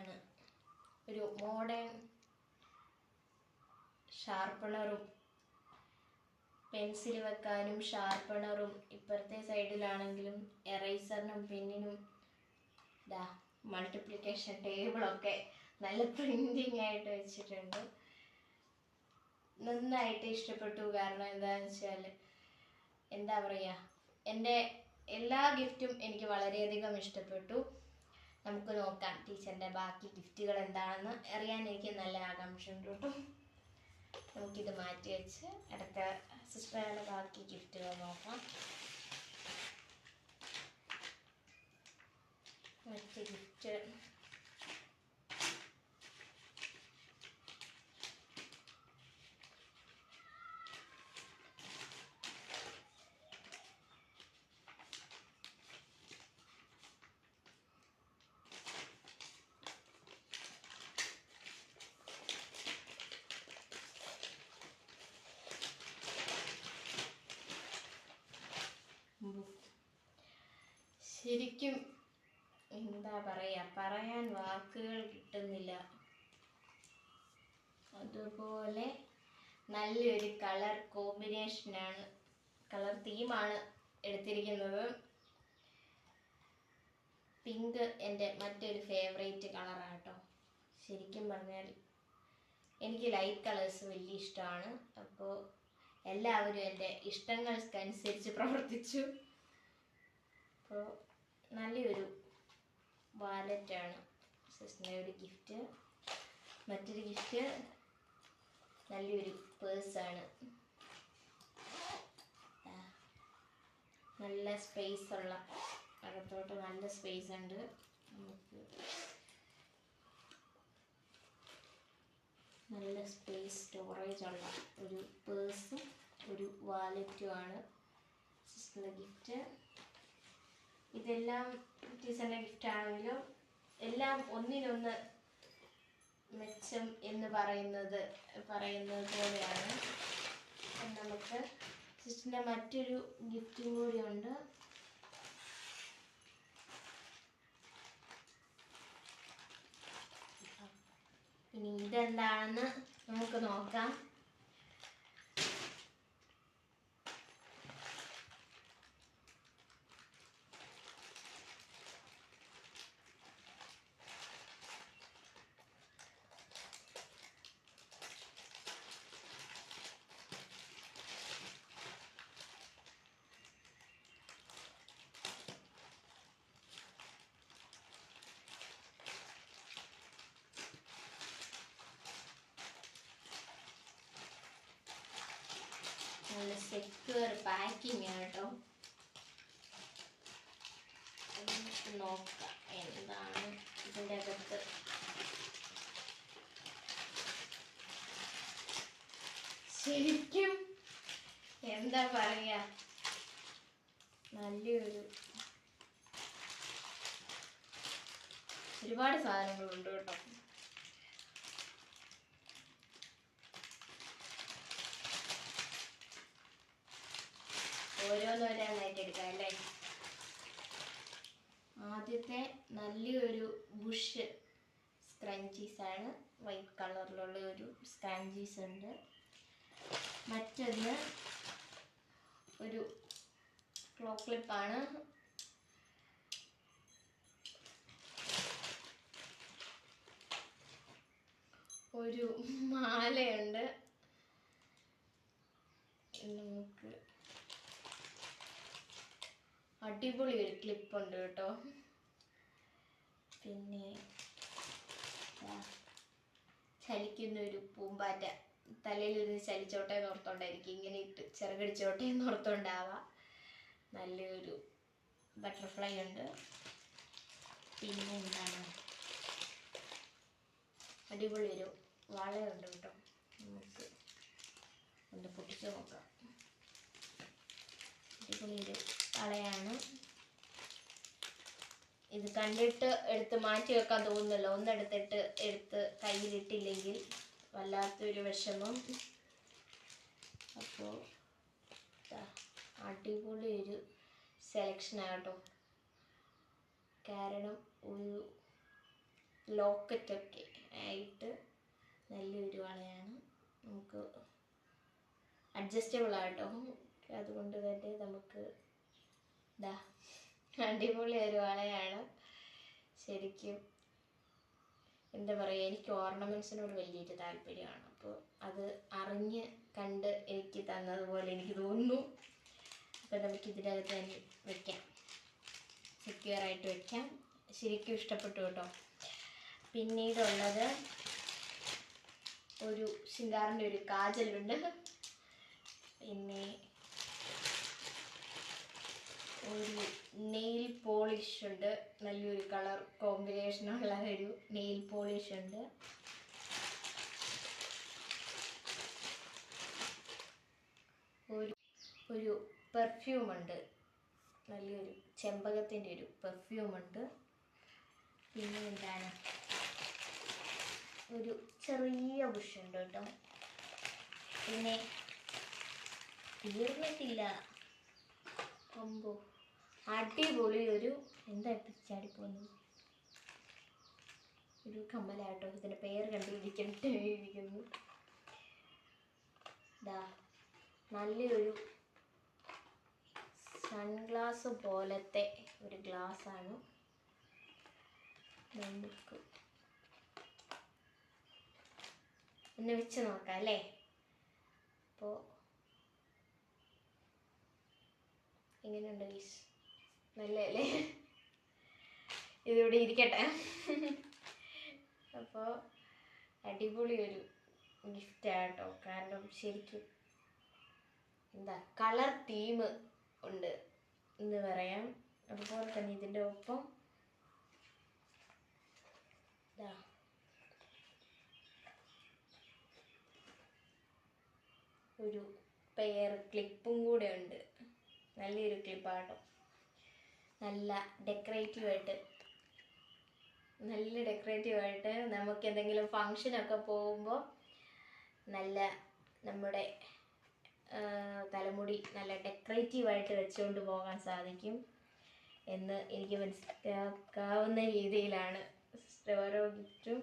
ആണ്. ഒരു മോഡേൺ ഷാർപ്പണറും പെൻസിൽ വെക്കാനും ഷാർപ്പണറും ഇപ്പുറത്തെ സൈഡിലാണെങ്കിലും എറേസറിനും പെന്നിനും മൾട്ടിപ്ലിക്കേഷൻ ടേബിളൊക്കെ നല്ല പ്രിന്റിങ് ആയിട്ട് വെച്ചിട്ടുണ്ട്. നന്നായിട്ട് ഇഷ്ടപ്പെട്ടു. കാരണം എന്താണെന്ന് വെച്ചാൽ എന്താ പറയുക, എൻ്റെ എല്ലാ ഗിഫ്റ്റും എനിക്ക് വളരെയധികം ഇഷ്ടപ്പെട്ടു. നമുക്ക് നോക്കാം ടീച്ചറിൻ്റെ ബാക്കി ഗിഫ്റ്റുകൾ എന്താണെന്ന് അറിയാൻ എനിക്ക് നല്ല ആകാംക്ഷയുണ്ട് കേട്ടോ. നമുക്കിത് മാറ്റി വെച്ച് അടുത്ത സിസ്റ്ററുടെ ബാക്കി ഗിഫ്റ്റുകൾ നോക്കാം. മറ്റ് ഗിഫ്റ്റ് ശരിക്കും എന്താ പറയുക, പറയാൻ വാക്കുകൾ കിട്ടുന്നില്ല. അതുപോലെ നല്ലൊരു കളർ കോമ്പിനേഷനാണ്, കളർ തീമാണ് എടുത്തിരിക്കുന്നത്. പിങ്ക് എൻ്റെ മറ്റൊരു ഫേവറേറ്റ് കളറാണ് കേട്ടോ. ശരിക്കും പറഞ്ഞാൽ എനിക്ക് ലൈറ്റ് കളേഴ്സ് വലിയ ഇഷ്ടമാണ്. അപ്പോൾ എല്ലാവരും എൻ്റെ ഇഷ്ടങ്ങൾക്കനുസരിച്ച് പ്രവർത്തിച്ചു. അപ്പോൾ നല്ലൊരു വാലറ്റാണ് സിസ്റ്ററിൻ്റെ ഒരു ഗിഫ്റ്റ്. മറ്റൊരു ഗിഫ്റ്റ് നല്ലൊരു പേഴ്സാണ്. നല്ല സ്പേസ് ഉള്ള, അകത്തോട്ട് നല്ല സ്പേസ് ഉണ്ട്. നമുക്ക് നല്ല സ്പേസ് സ്റ്റോറേജ് ഉള്ള ഒരു പേഴ്സും ഒരു വാലറ്റുമാണ് സിസ്റ്ററിൻ്റെ ഗിഫ്റ്റ്. ഇതെല്ലാം ടീച്ചറിൻ്റെ ഗിഫ്റ്റ് ആണെങ്കിലും എല്ലാം ഒന്നിനൊന്ന് മെച്ചം എന്ന് പറയുന്നത് പോലെയാണ്. നമുക്ക് സിസ്റ്ററിൻ്റെ മറ്റൊരു ഗിഫ്റ്റും കൂടിയുണ്ട്. ഇനി ഇതെന്താണെന്ന് നമുക്ക് നോക്കാം. നല്ല സെക്യൂർ പാക്കിംഗ് ആണ് കേട്ടോ. നോക്കാം എന്താണ് ഇതിൻ്റെ അകത്ത്. ശരിക്കും എന്താ പറയാ, നല്ലൊരു ഒരുപാട് സാധനങ്ങളുണ്ട് കേട്ടോ. ഓരോന്നോരോന്നായിട്ട് എടുക്കാം അല്ലേ. ആദ്യത്തെ നല്ലൊരു ബുഷ് സ്ക്രഞ്ചീസ് ആണ്, വൈറ്റ് കളറിലുള്ള ഒരു സ്ക്രഞ്ചീസ് ഉണ്ട്. മറ്റൊന്ന് ഒരു ക്ലോ ക്ലിപ്പാണ്. ഒരു മാലയുണ്ട്. നമുക്ക് അടിപൊളി ഒരു ക്ലിപ്പുണ്ട് കേട്ടോ. പിന്നെ ചലിക്കുന്ന ഒരു പൂമ്പാറ്റ, തലയിൽ നിന്ന് ചലിച്ചോട്ടെ എന്നോർത്തോണ്ടായിരിക്കും ഇങ്ങനെ ഇട്ട്, ചിറകടിച്ചോട്ടെ എന്നോർത്തോണ്ടാവാം. നല്ലൊരു ബട്ടർഫ്ലൈ ഉണ്ട്. പിന്നെ എന്താണ്, അടിപൊളി ഒരു വളയുണ്ട് കേട്ടോ. നമുക്ക് ഒന്ന് പൊട്ടിച്ച് നോക്കാം. അടിപൊളി ഒരു വളയാണ്. ഇത് കണ്ടിട്ട് എടുത്ത് മാറ്റി വെക്കാൻ തോന്നുന്നില്ല. ഒന്നെടുത്തിട്ട് എടുത്ത് കയ്യിലിട്ടില്ലെങ്കിൽ വല്ലാത്തൊരു വിഷമം. അപ്പോൾ അടിപൊളി ഒരു സെലക്ഷനാണ് കേട്ടോ. കാരണം ഒരു ലോക്കറ്റൊക്കെ ആയിട്ട് നല്ലൊരു വളയാണ്. നമുക്ക് അഡ്ജസ്റ്റബിൾ ആട്ടോ. അതുകൊണ്ട് തന്നെ നമുക്ക് അടിപൊളി ഒരു വളയാണ്. ശരിക്കും എന്താ പറയുക, എനിക്ക് ഓർണമെൻറ്റ്സിനോട് വലിയൊരു താല്പര്യമാണ്. അപ്പോൾ അത് അറിഞ്ഞ് കണ്ട് എനിക്ക് തന്നതുപോലെ എനിക്ക് തോന്നുന്നു. അപ്പോൾ നമുക്ക് ഇതിനകത്ത് തന്നെ വെക്കാം, സെക്യൂറായിട്ട് വെക്കാം. ശരിക്കും ഇഷ്ടപ്പെട്ടു കേട്ടോ. പിന്നീടുള്ളത് ഒരു ശിങ്കാറിൻ്റെ ഒരു കാജലുണ്ട്. പിന്നെ ഒരു നെയിൽ പോളിഷ് ഉണ്ട്. നല്ലൊരു കളർ കോമ്പിനേഷനുള്ള ഒരു നെയിൽ പോളിഷ് ഉണ്ട്. ഒരു പെർഫ്യൂം ഉണ്ട്. നല്ലൊരു ചെമ്പകത്തിൻ്റെ ഒരു പെർഫ്യൂം ഉണ്ട്. പിന്നെ എന്താണ്, ഒരു ചെറിയ ബുഷ് ഉണ്ട് കേട്ടോ. പിന്നെ തീർന്നിട്ടില്ല. അമ്പോ, അടിപൊളി ഒരു എന്താ ചാടിപ്പോന്നു ഒരു കമ്മലാട്ടോ. ഇതിൻ്റെ പേര് കണ്ടുപിടിക്കണ്ടിരിക്കുന്നു. നല്ലൊരു സൺഗ്ലാസ് പോലത്തെ ഒരു ഗ്ലാസ്സാണ്. നമുക്ക് ഒന്ന് വെച്ച് നോക്കാം അല്ലേ. അപ്പോൾ എങ്ങനെയുണ്ട് ഗൈസ്, നല്ലല്ലേ? ഇതിവിടെ ഇരിക്കട്ടെ. അപ്പോൾ അടിപൊളി ഒരു ഗിഫ്റ്റാട്ടോ. കാരണം ശരിക്കും എന്താ കളർ തീം ഉണ്ട് എന്ന് പറയാം. അതുപോലെ തന്നെ ഇതിൻ്റെ ഒപ്പം ഒരു പെയർ ക്ലിപ്പും കൂടെ ഉണ്ട്. നല്ലൊരു ക്ലിപ്പാട്ടോ. നല്ല ഡെക്കറേറ്റീവായിട്ട് നമുക്ക് എന്തെങ്കിലും ഫങ്ഷനൊക്കെ പോകുമ്പോൾ നല്ല നമ്മുടെ തലമുടി നല്ല ഡെക്കറേറ്റീവായിട്ട് വെച്ചുകൊണ്ട് പോകാൻ സാധിക്കും എന്ന് എനിക്ക് മനസ്സിലാക്കാവുന്ന രീതിയിലാണ് ഓരോ ഗിഫ്റ്റും.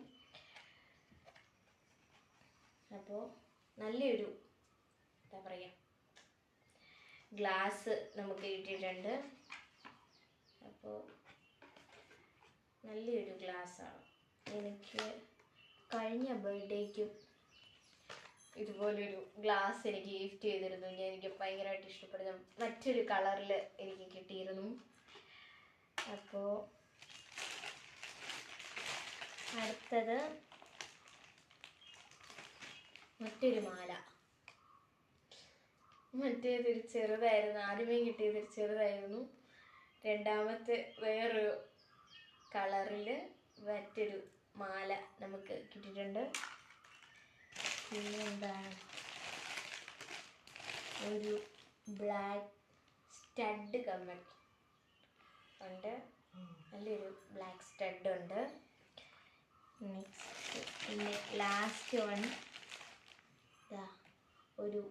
അപ്പോൾ നല്ലൊരു എന്താ പറയുക, ഗ്ലാസ് നമുക്ക് കിട്ടിയിട്ടുണ്ട്. അപ്പോൾ നല്ലൊരു ഗ്ലാസ്സാണ്. എനിക്ക് കഴിഞ്ഞ ബർത്ത്ഡേക്കും ഇതുപോലൊരു ഗ്ലാസ് എനിക്ക് ഗിഫ്റ്റ് ചെയ്തിരുന്നു. എനിക്ക് ഭയങ്കരമായിട്ട് ഇഷ്ടപ്പെടുന്ന മറ്റൊരു കളറിൽ എനിക്ക് കിട്ടിയിരുന്നു. അപ്പോൾ അടുത്തത് മറ്റൊരു മാല. മറ്റേതൊരു ചെറുതായിരുന്നു, ആദ്യമേ കിട്ടിയതൊരു ചെറുതായിരുന്നു. രണ്ടാമത്തെ വേറൊരു കളറിൽ മറ്റൊരു മാല നമുക്ക് കിട്ടിയിട്ടുണ്ട്. പിന്നെ എന്താണ്, ഒരു ബ്ലാക്ക് സ്റ്റഡ് കമ്മൽ ഉണ്ട്, നല്ലൊരു ബ്ലാക്ക് സ്റ്റഡ് ഉണ്ട്. നെക്സ്റ്റ് പിന്നെ ലാസ്റ്റ് വൺ ഒരു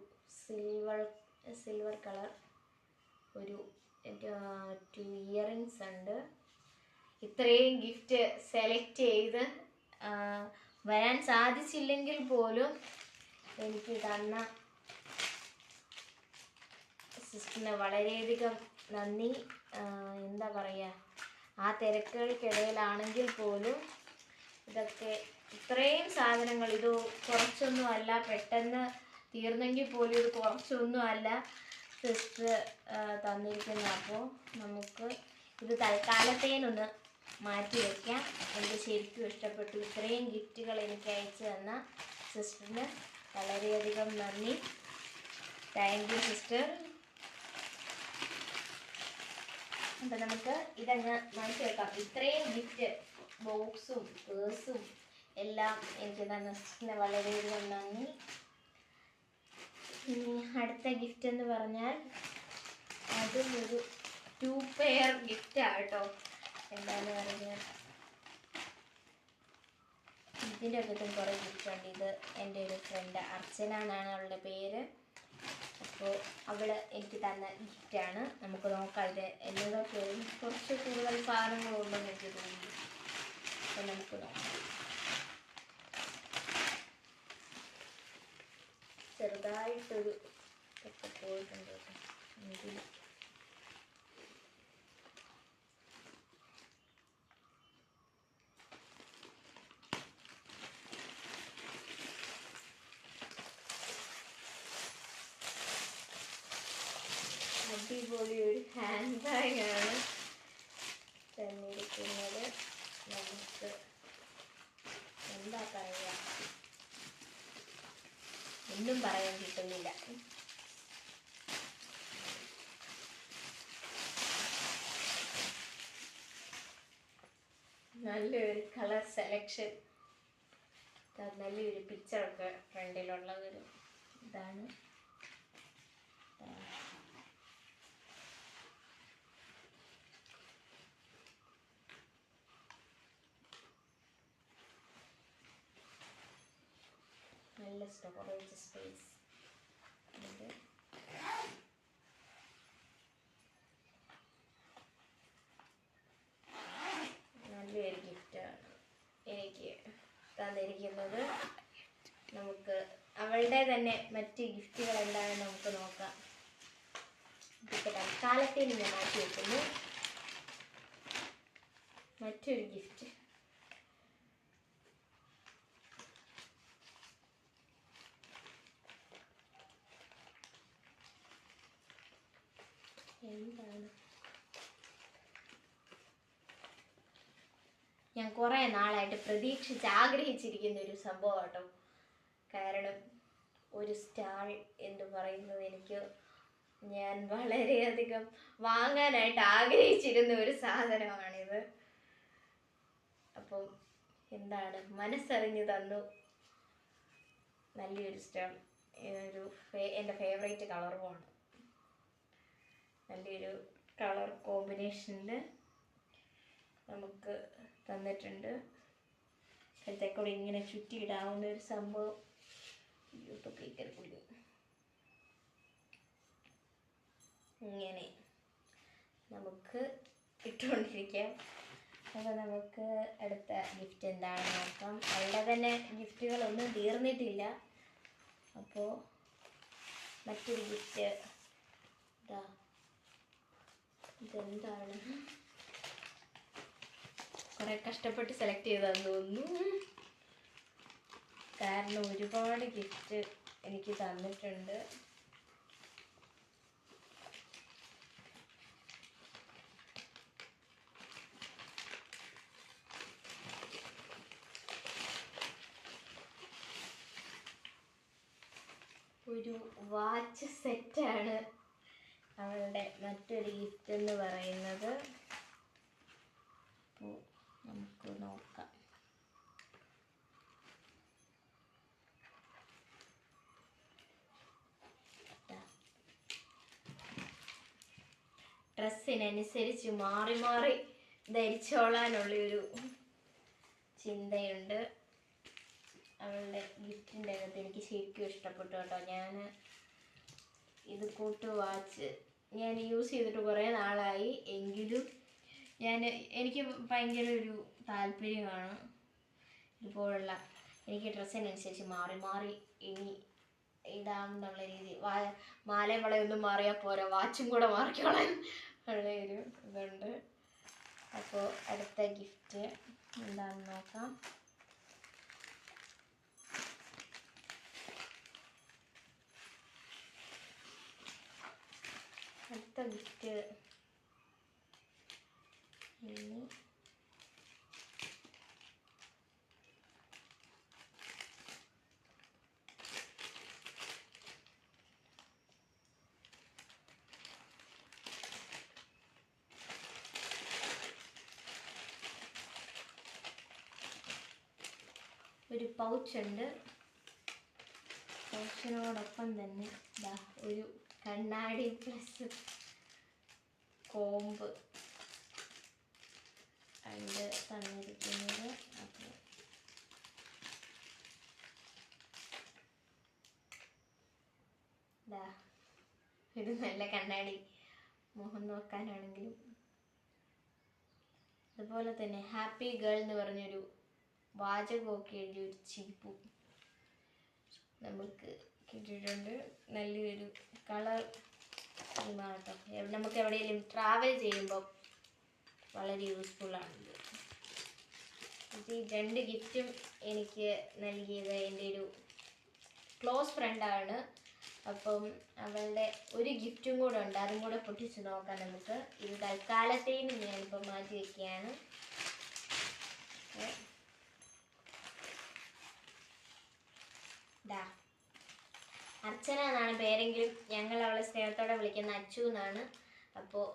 സിൽവർ കളർ ഒരു 2 ഇയറിങ്സ് ഉണ്ട്. ഇത്രയും ഗിഫ്റ്റ് സെലക്ട് ചെയ്ത് വരാൻ സാധിച്ചില്ലെങ്കിൽ പോലും എനിക്ക് തന്ന സിസ്റ്ററിന് വളരെയധികം നന്ദി. എന്താ പറയുക, ആ തിരക്കുകൾക്കിടയിലാണെങ്കിൽ പോലും ഇതൊക്കെ ഇത്രയും സാധനങ്ങൾ, ഇത് കുറച്ചൊന്നും അല്ല, പെട്ടെന്ന് തീർന്നെങ്കിൽ പോലും ഇത് കുറച്ചൊന്നും അല്ല സിസ്റ്റർ തന്നിരിക്കുന്നത്. അപ്പോൾ നമുക്ക് ഇത് തൽക്കാലത്തേനൊന്ന് മാറ്റി വയ്ക്കാം. എനിക്ക് ശരിക്കും ഇഷ്ടപ്പെട്ടു. ഇത്രയും ഗിഫ്റ്റുകൾ എനിക്ക് അയച്ചു തന്ന സിസ്റ്ററിന് വളരെയധികം നന്ദി. Thank you sister. അപ്പം നമുക്ക് ഇതങ്ങ് മാറ്റി വെക്കാം. ഇത്രയും ഗിഫ്റ്റ് ബോക്സും പേഴ്സും എല്ലാം എനിക്ക് തന്ന സിസ്റ്ററിന് വളരെയധികം നന്ദി. ഇനി അടുത്ത ഗിഫ്റ്റ് എന്ന് പറഞ്ഞാൽ അതും ഒരു 2 പെയർ ഗിഫ്റ്റാണ് കേട്ടോ. എന്താണെന്ന് പറഞ്ഞാൽ ഇതിൻ്റെ അകത്തും കുറേ ഗിഫ്റ്റ് ഉണ്ട്. ഇത് എൻ്റെ ഒരു ഫ്രണ്ട് അർച്ചന എന്നാണ് അവളുടെ പേര്. അപ്പോൾ അവൾ എനിക്ക് തന്ന ഗിഫ്റ്റാണ്. നമുക്ക് നോക്കാം ഇത് എന്നതൊക്കെ കുറച്ച് കൂടുതൽ സാധനങ്ങളുണ്ടെന്ന് എനിക്ക് തോന്നി. അപ്പോൾ നമുക്ക് നോക്കാം. ചെറുതായിട്ടൊരു ഒക്കെ പോയിട്ടുണ്ട് ഇതിൽ. അടിപൊളി ഒരു ഹാൻഡ് ബാഗാണ് തന്നിരിക്കുന്നത്. നമുക്ക് എന്താ പറയുക, ഒന്നും പറയാൻ കിട്ടുന്നില്ല. നല്ലൊരു കളർ സെലക്ഷൻ, നല്ലൊരു പിക്ചറൊക്കെ ഫ്രണ്ടിലുള്ളതൊരു ഇതാണ്. നല്ല സ്റ്റോറേജ് സ്പേസ് ഉണ്ട്. നല്ലൊരു ഗിഫ്റ്റാണ് എനിക്ക് തന്നിരിക്കുന്നത്. നമുക്ക് അവളുടെ തന്നെ മറ്റ് ഗിഫ്റ്റുകൾ എന്താണെന്ന് നമുക്ക് നോക്കാം. ഇതൊക്കെ തൽക്കാലത്തിൽ ഞാൻ മാറ്റി വെക്കുന്നു. മറ്റൊരു ഗിഫ്റ്റ് എന്താണ്, ഞാൻ കുറേ നാളായിട്ട് പ്രതീക്ഷിച്ച് ആഗ്രഹിച്ചിരിക്കുന്ന ഒരു സംഭവം കേട്ടോ. കാരണം ഒരു സ്റ്റാൾ എന്ന് പറയുന്നത് ഞാൻ വളരെയധികം വാങ്ങാനായിട്ട് ആഗ്രഹിച്ചിരുന്ന ഒരു സാധനമാണിത്. അപ്പം എന്താണ്, മനസ്സറിഞ്ഞ് തന്നു നല്ലൊരു സ്റ്റാൾ. ഒരു എൻ്റെ ഫേവറേറ്റ് കളറുമാണ്. നല്ലൊരു കളർ കോമ്പിനേഷനിൽ നമുക്ക് തന്നിട്ടുണ്ട്. കഴുത്തേക്കൂടെ ഇങ്ങനെ ചുറ്റിയിടാവുന്ന ഒരു സംഭവം. ഇങ്ങനെ നമുക്ക് ഇട്ടുകൊണ്ടിരിക്കാം. അപ്പോൾ നമുക്ക് അടുത്ത ഗിഫ്റ്റ് എന്താണെന്ന് നോക്കാം. അവളുടെ തന്നെ ഗിഫ്റ്റുകളൊന്നും തീർന്നിട്ടില്ല. അപ്പോൾ മറ്റൊരു ഗിഫ്റ്റ് ഇതെന്താണ്, കുറെ കഷ്ടപ്പെട്ട് സെലക്ട് ചെയ്താന്ന് തോന്നുന്നു. കാരണം ഒരുപാട് ഗിഫ്റ്റ് എനിക്ക് തന്നിട്ടുണ്ട്. ഒരു വാച്ച് സെറ്റാണ് അവളുടെ മറ്റൊരു ഗിഫ്റ്റ് എന്ന് പറയുന്നത്. അപ്പോൾ നമുക്ക് നോക്കാം. ഡ്രസ്സിനനുസരിച്ച് മാറി മാറി ധരിച്ചോളാനുള്ളൊരു ചിന്തയുണ്ട്. അവളുടെ ഗിഫ്റ്റിൻ്റെ അകത്ത് എനിക്ക് ശരിക്കും ഇഷ്ടപ്പെട്ടു കേട്ടോ. ഞാൻ ഇത് കൂട്ട് വാച്ച് ഞാൻ യൂസ് ചെയ്തിട്ട് കുറേ നാളായി. എങ്കിലും എനിക്ക് ഭയങ്കര ഒരു താല്പര്യമാണ് ഇതുപോലുള്ള. എനിക്ക് ഡ്രസ്സിനനുസരിച്ച് മാറി മാറി ഇനി ഇടാമെന്നുള്ള രീതി. മാലയും വളയൊന്നും മാറിയാൽ പോരാ, വാച്ചും കൂടെ മാറിക്കോളാൻ ഉള്ള ഒരു ഇതുണ്ട്. അപ്പോൾ അടുത്ത ഗിഫ്റ്റ് എന്താണെന്ന് നോക്കാം. അടുത്ത ഗിഫ്റ്റ് ഒരു പൗച്ചുണ്ട്. പൗച്ചിനോടൊപ്പം തന്നെ ഒരു കണ്ണാടി പ്ലസ് കോമ്പ് ഉണ്ട് തന്നിരിക്കുന്നത്. അപ്പോൾ ഒരു നല്ല കണ്ണാടി മുഖം നോക്കാനാണെങ്കിലും. അതുപോലെ തന്നെ ഹാപ്പി ഗേൾ എന്ന് പറഞ്ഞൊരു വാചകമൊക്കെ എഴുതിയ ഒരു ചിപ്പു നമുക്ക് കിട്ടിയിട്ടുണ്ട്. നല്ലൊരു കളർ കേട്ടോ. നമുക്ക് എവിടെയെങ്കിലും ട്രാവൽ ചെയ്യുമ്പോൾ വളരെ യൂസ്ഫുള്ളാണിത്. ഇത് ഈ 2 ഗിഫ്റ്റും എനിക്ക് നൽകിയത് എൻ്റെ ഒരു ക്ലോസ് ഫ്രണ്ടാണ്. അപ്പം അവളുടെ ഒരു ഗിഫ്റ്റും കൂടെ ഉണ്ട്, അതും കൂടെ പൊട്ടിച്ച് നോക്കാം നമുക്ക്. ഇത് തൽക്കാലത്തേനും ഞാനിപ്പോൾ മാറ്റി വയ്ക്കുകയാണ്. അർച്ചന എന്നാണ് പേരെങ്കിലും ഞങ്ങൾ അവളെ സ്നേഹത്തോടെ വിളിക്കുന്ന അച്ചു എന്നാണ്. അപ്പോൾ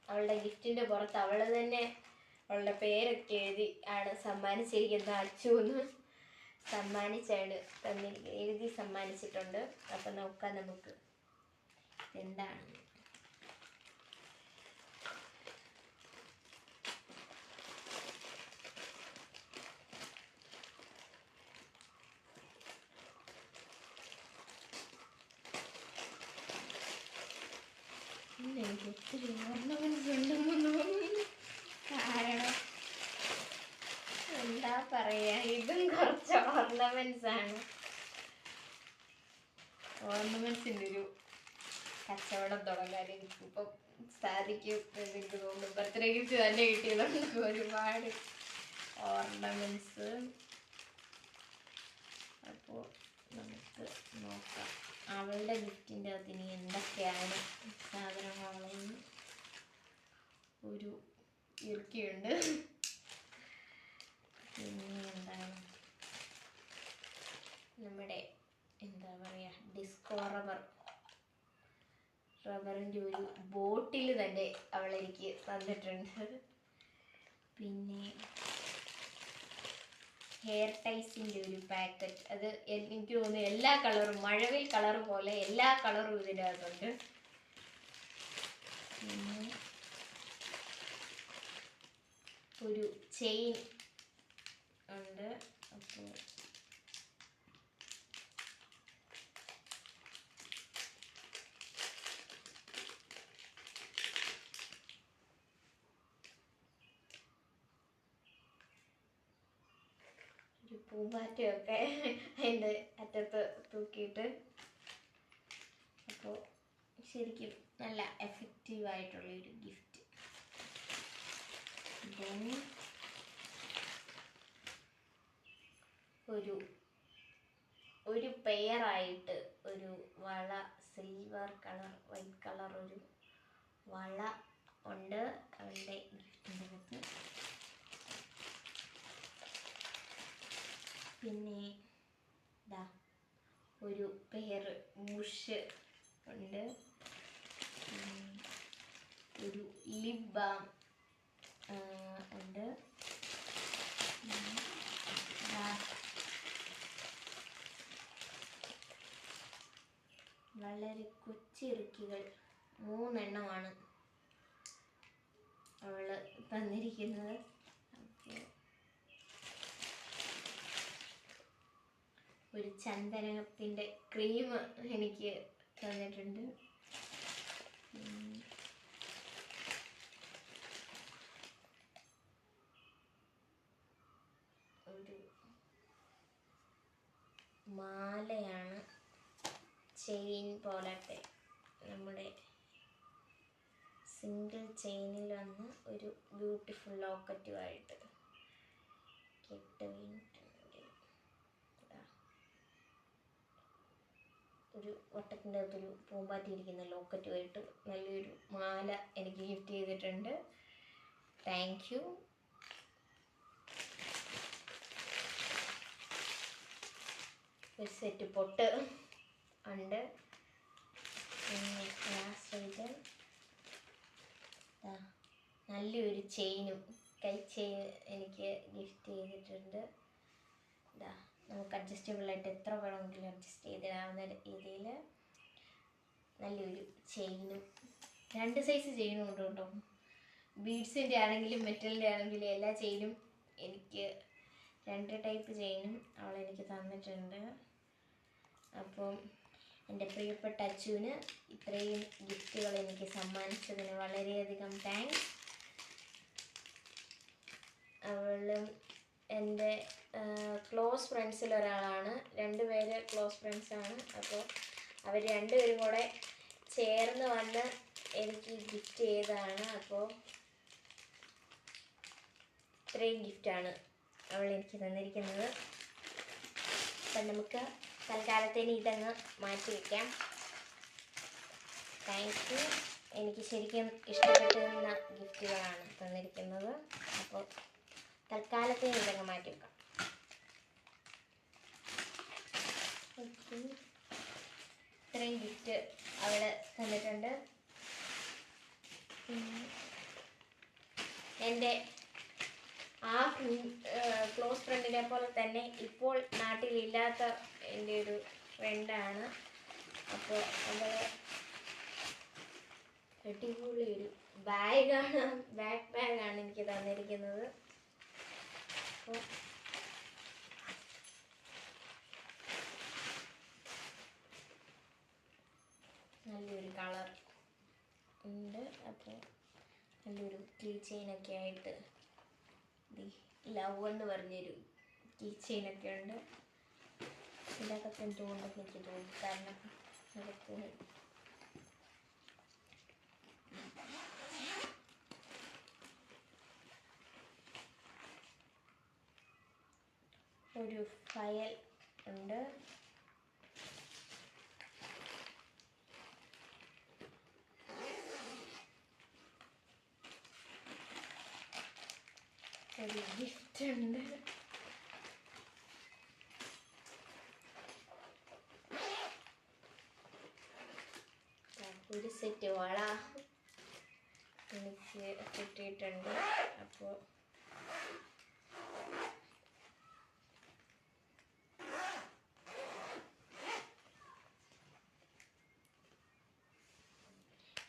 അവളുടെ ഗിഫ്റ്റിൻ്റെ പുറത്ത് അവൾ തന്നെ അവളുടെ പേരൊക്കെ എഴുതി ആണ് സമ്മാനിച്ചിരിക്കുന്നത്. അച്ചു എന്ന് എഴുതി സമ്മാനിച്ചിട്ടുണ്ട്. അപ്പം നോക്കാം നമുക്ക് എന്താണ്. എനിക്ക് ഒത്തിരി ഓർണമെന്റ്സ് ഉണ്ടെന്ന് തോന്നുന്നു. കാരണം എന്താ പറയാ, ഇതും കുറച്ച് ഓർണമെന്റ്സ് ആണ്. ഓർണമെന്റ്സിൻ്റെ ഒരു കച്ചവടം തുടങ്ങാൻ എനിക്കിപ്പം സാധിക്കും എനിക്ക് തോന്നുന്നു. ബർത്ത്ഡേ ഗിഫ്റ്റ് തന്നെ കിട്ടിയതുകൊണ്ട് ഒരുപാട് ഓർണമെന്റ്സ്. അപ്പോൾ നമുക്ക് നോക്കാം അവളുടെ ഗിഫ്റ്റിൻ്റെ അകത്ത് ഇനി എന്തൊക്കെയാണ് സാധനങ്ങളെന്ന്. ഒരു ഇറുക്കിയുണ്ട്. പിന്നെ എന്താണ് നമ്മുടെ എന്താ പറയുക ഡിസ്കോ റബ്ബറിൻ്റെ ഒരു ബോട്ടിൽ തന്നെ അവളെനിക്ക് തന്നിട്ടുണ്ട്. പിന്നെ ഹെയർ ടൈസിൻ്റെ ഒരു പാക്കറ്റ്. അത് എനിക്ക് തോന്നുന്നു എല്ലാ കളറും മഴവിൽ കളർ പോലെ എല്ലാ കളറും ഇതിൻ്റെ അകത്തുണ്ട്. പിന്നെ ഒരു ചെയിൻ ഉണ്ട്. അപ്പോൾ ഒരു പൂമ്പാറ്റയൊക്കെ അതിൻ്റെ അറ്റത്ത് തൂക്കിയിട്ട്. അപ്പോൾ ശരിക്കും നല്ല എഫക്റ്റീവായിട്ടുള്ളൊരു ഗിഫ്റ്റ്. ഒരു പെയറായിട്ട് ഒരു വള, സിൽവർ കളർ വൈറ്റ് കളർ ഒരു വള ഉണ്ട് അവളുടെ ഗിഫ്റ്റിൻ്റെ അകത്ത്. പിന്നെ ഒരു പെയർ മുഷ് ഉണ്ട്. ഒരു ലിപ് ബാം ഉണ്ട്. വളരെ കൊച്ചിറുക്കികൾ 3 എണ്ണമാണ് അവള് തന്നിരിക്കുന്നത്. ഒരു ചന്ദനത്തിൻ്റെ ക്രീം എനിക്ക് തന്നിട്ടുണ്ട്. ഒരു മാലയാണ്, ചെയിൻ പോലത്തെ, നമ്മുടെ സിംഗിൾ ചെയിനിൽ വന്ന് ഒരു ബ്യൂട്ടിഫുൾ ലോക്കറ്റുമായിട്ട് ഒരു വട്ടത്തിൻ്റെ അകത്തൊരു പൂമ്പാറ്റിയിരിക്കുന്ന ലോക്കറ്റുമായിട്ട് നല്ലൊരു മാല എനിക്ക് ഗിഫ്റ്റ് ചെയ്തിട്ടുണ്ട്. Thank you. ഒരു സെറ്റ് പൊട്ട് ഉണ്ട്. പിന്നെ ലാസ്റ്റ് നല്ലൊരു ചെയിനും, കൈ ചെയിൻ എനിക്ക് ഗിഫ്റ്റ് ചെയ്തിട്ടുണ്ട്. നമുക്ക് അഡ്ജസ്റ്റബിളായിട്ട് എത്ര വേണമെങ്കിലും അഡ്ജസ്റ്റ് ചെയ്തിടാവുന്ന രീതിയിൽ നല്ലൊരു ചെയിനും, 2 സൈസ് ചെയിനും ഉണ്ട് കേട്ടോ. ബീഡ്സിൻ്റെ ആണെങ്കിലും മെറ്റലിൻ്റെ ആണെങ്കിലും എല്ലാ ചെയിനും എനിക്ക് 2 ടൈപ്പ് ചെയിനും അവളെനിക്ക് തന്നിട്ടുണ്ട്. അപ്പം എൻ്റെ പ്രിയപ്പെട്ട അച്ചുവിന് ഇത്രയും ഗിഫ്റ്റുകൾ എനിക്ക് സമ്മാനിച്ചതിന് വളരെയധികം താങ്ക്സ്. അവളും എൻ്റെ ക്ലോസ് ഫ്രണ്ട്സിൽ ഒരാളാണ്. 2 പേര് ക്ലോസ് ഫ്രണ്ട്സാണ്. അപ്പോൾ അവർ 2 പേരും കൂടെ ചേർന്ന് വന്ന് എനിക്ക് ഗിഫ്റ്റ് ചെയ്തതാണ്. അപ്പോൾ ഇത്രയും ഗിഫ്റ്റാണ് അവൾ എനിക്ക് തന്നിരിക്കുന്നത്. അപ്പം നമുക്ക് തൽക്കാലത്തേന് ഇതങ്ങ് മാറ്റി വയ്ക്കാം. Thank you. എനിക്ക് ശരിക്കും ഇഷ്ടപ്പെട്ടുന്ന ഗിഫ്റ്റുകളാണ് തന്നിരിക്കുന്നത്. അപ്പോൾ തൽക്കാലത്തേന് ഇതങ്ങ് മാറ്റി വെക്കാം. ഓക്കെ, ഇത്രയും ഗിഫ്റ്റ് അവൾ തന്നിട്ടുണ്ട്. എൻ്റെ ആ ക്ലോസ് ഫ്രണ്ടിനെ പോലെ തന്നെ ഇപ്പോൾ നാട്ടിലില്ലാത്ത എൻ്റെ ഒരു ഫ്രണ്ടാണ്. അപ്പോൾ അവൾ അടിപൊളി ഒരു ബാക്ക് ബാഗാണ് എനിക്ക് തന്നിരിക്കുന്നത്. അപ്പോൾ നല്ലൊരു കളർ ഉണ്ട്. അപ്പോൾ നല്ലൊരു കീ ചെയിനൊക്കെ ആയിട്ട് ലവ് എന്ന് പറഞ്ഞൊരു കീ ചെയിനൊക്കെ ഉണ്ട്. ഇതിനകത്ത് എന്തുകൊണ്ടെന്ന് എനിക്ക് തോന്നി, കാരണം അതൊക്കെ ഒരു ഫയൽ ഉണ്ട്. ഒരു ഗിഫ്റ്റ് ഉണ്ട്. ഒരു സെറ്റ് വള എനിക്ക് കിട്ടിയിട്ടുണ്ട്. അപ്പോൾ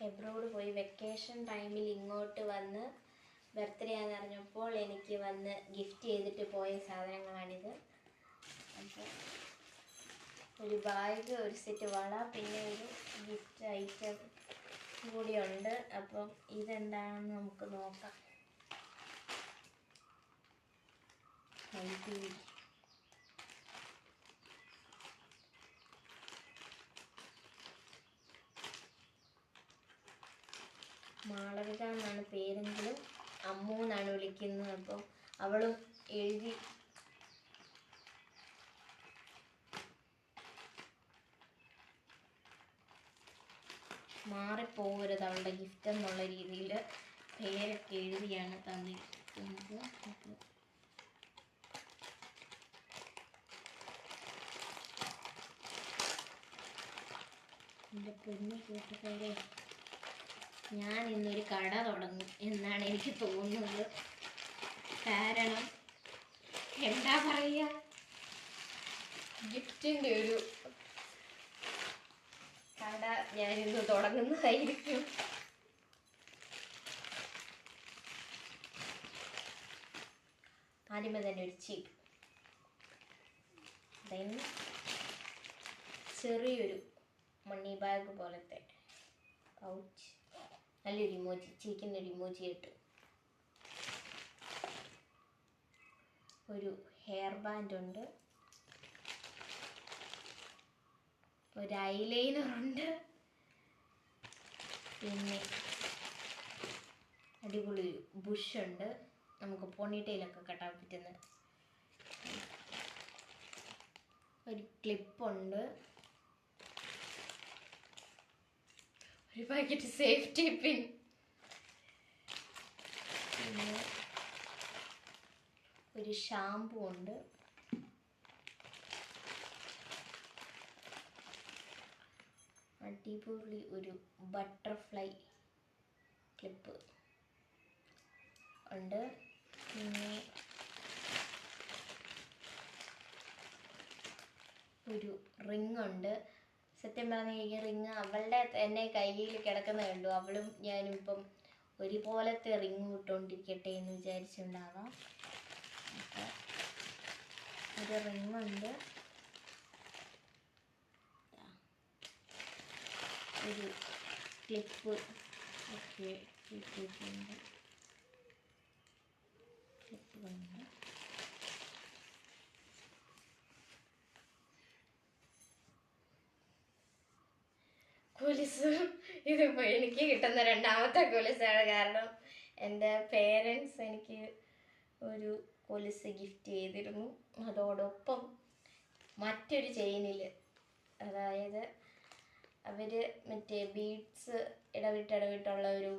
എബ്രോഡ് പോയി വെക്കേഷൻ ടൈമിൽ ഇങ്ങോട്ട് വന്ന് ബർത്ത്ഡേ ആണെന്ന് അറിഞ്ഞപ്പോൾ എനിക്ക് വന്ന് ഗിഫ്റ്റ് ചെയ്തിട്ട് പോയ സാധനങ്ങളാണിത്. അപ്പോൾ ഒരു ബാഗ്, ഒരു സെറ്റ് വള, പിന്നെ ഒരു ഗിഫ്റ്റ് ഐറ്റം കൂടിയുണ്ട്. അപ്പം ഇതെന്താണെന്ന് നമുക്ക് നോക്കാം. മാളവിക എന്നാണ് പേരെങ്കിലും അമ്മു എന്നാണ് വിളിക്കുന്നത്. അപ്പോൾ അവളും എഴുതി മാറിപ്പോകരുത് അവളുടെ ഗിഫ്റ്റ് എന്നുള്ള രീതിയിൽ പേരൊക്കെ എഴുതിയാണ് തന്നിരിക്കുന്നത്. എൻ്റെ പൊന്നു കൂട്ടുകാരെ, ഞാൻ ഇന്നൊരു കട തുടങ്ങും എന്നാണ് എനിക്ക് തോന്നുന്നത്. കാരണം എന്താ പറയുക, ഗിഫ്റ്റിൻ്റെ ഒരു കട ഞാനിന്ന് തുടങ്ങുന്നതായിരിക്കും. ആദ്യമേ തന്നെ ഒരു ചീപ്പ്, ദെൻ ചെറിയൊരു മണി ബാഗ് പോലത്തെ പൗച്ച്, നല്ലൊരു ഇമോജി, ചിരിക്കുന്നൊരു ഇമോജി ഇട്ട്, ഒരു ഹെയർ ബാൻഡ് ഉണ്ട്, ഒരു ഐലൈനർ ഉണ്ട്, പിന്നെ അടിപൊളി ബുഷ് ഉണ്ട്, നമുക്ക് പോണിറ്റെയിലൊക്കെ കെട്ടാൻ പറ്റുന്ന ഒരു ക്ലിപ്പുണ്ട്, ഒരു പാക്കറ്റ് സേഫ്റ്റി പിൻ, പിന്നെ ഒരു ഷാമ്പു ഉണ്ട്, അടിപൊളി ഒരു ബട്ടർഫ്ലൈ ക്ലിപ്പ് ഉണ്ട്, പിന്നെ ഒരു റിങ് ഉണ്ട്. സത്യം പറഞ്ഞാൽ ഈ റിങ് അവളുടെ തന്നെ കയ്യിൽ കിടക്കുന്ന കണ്ടു, അവളും ഞാനും ഇപ്പം ഒരുപോലത്തെ റിങ് ഇട്ടുകൊണ്ടിരിക്കട്ടെ എന്ന് വിചാരിച്ചിട്ടുണ്ടാവാം. ഒരു റിങ് ഉണ്ട്, ഒരു ക്ലിപ്പ് ഒക്കെ ഇട്ടിട്ടുണ്ട്, ക്ലിപ്പുകളുണ്ട്, കൊലുസ്. ഇതിപ്പോൾ എനിക്ക് കിട്ടുന്ന രണ്ടാമത്തെ കൊലുസാണ്. കാരണം എൻ്റെ പേരൻസ് എനിക്ക് ഒരു കൊലുസ് ഗിഫ്റ്റ് ചെയ്തിരുന്നു. അതോടൊപ്പം മറ്റൊരു ചെയിനിൽ, അതായത് അവർ മറ്റേ ബീഡ്സ് ഇടവിട്ടുള്ള ഒരു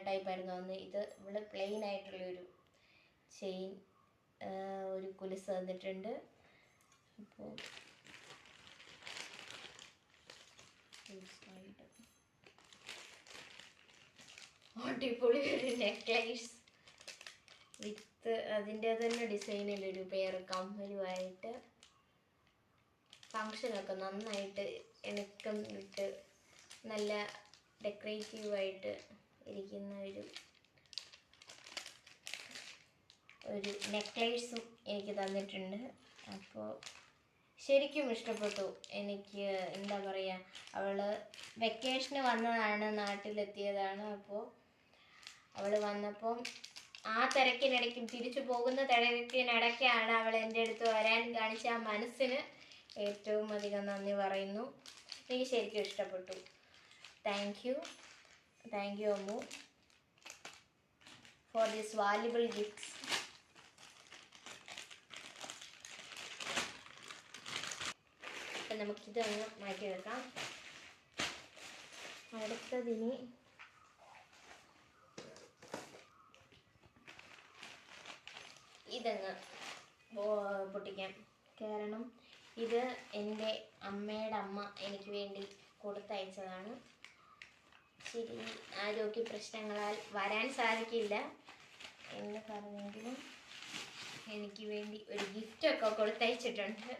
ടൈപ്പായിരുന്നു അന്ന്. ഇത് ഇവിടെ പ്ലെയിൻ ആയിട്ടുള്ളൊരു ചെയിൻ, ഒരു കൊലുസ് തന്നിട്ടുണ്ട്. അപ്പോൾ അടിപൊളി ഒരു നെക്ലേസ് വിത്ത് അതിൻ്റെ തന്നെ ഡിസൈനിലൊരു പെയർ കമ്മലുമായിട്ട്, ഫങ്ഷനൊക്കെ നന്നായിട്ട് ഇണക്കം വിട്ട് നല്ല ഡെക്കറേറ്റീവായിട്ട് ഇരിക്കുന്ന ഒരു നെക്ലേസും എനിക്ക് തന്നിട്ടുണ്ട്. അപ്പോൾ ശരിക്കും ഇഷ്ടപ്പെട്ടു എനിക്ക്. എന്താ പറയുക, അവൾ വെക്കേഷന് വന്നതാണ്, നാട്ടിലെത്തിയതാണ്. അപ്പോൾ അവൾ വന്നപ്പം ആ തിരക്കിനിടയ്ക്കും തിരിച്ചു പോകുന്ന തിരക്കിനിടയ്ക്കാണ് അവൾ എൻ്റെ അടുത്ത് വരാൻ കാണിച്ച ആ മനസ്സിന് ഏറ്റവും അധികം നന്ദി പറയുന്നു. എനിക്ക് ശരിക്കും ഇഷ്ടപ്പെട്ടു. Thank you Ammu for this valuable gifts. അപ്പം നമുക്കിതങ്ങ് മാറ്റി വെക്കാം. അടുത്തതിന് ഇതങ്ങ് പൊട്ടിക്കാം. കാരണം ഇത് എൻ്റെ അമ്മയുടെ അമ്മ എനിക്ക് വേണ്ടി കൊടുത്തയച്ചതാണ്. ശരി, ആരോഗ്യ പ്രശ്നങ്ങളാൽ വരാൻ സാധിക്കില്ല എന്ന് പറഞ്ഞെങ്കിലും എനിക്ക് വേണ്ടി ഒരു ഗിഫ്റ്റൊക്കെ കൊടുത്തയച്ചിട്ടുണ്ട്.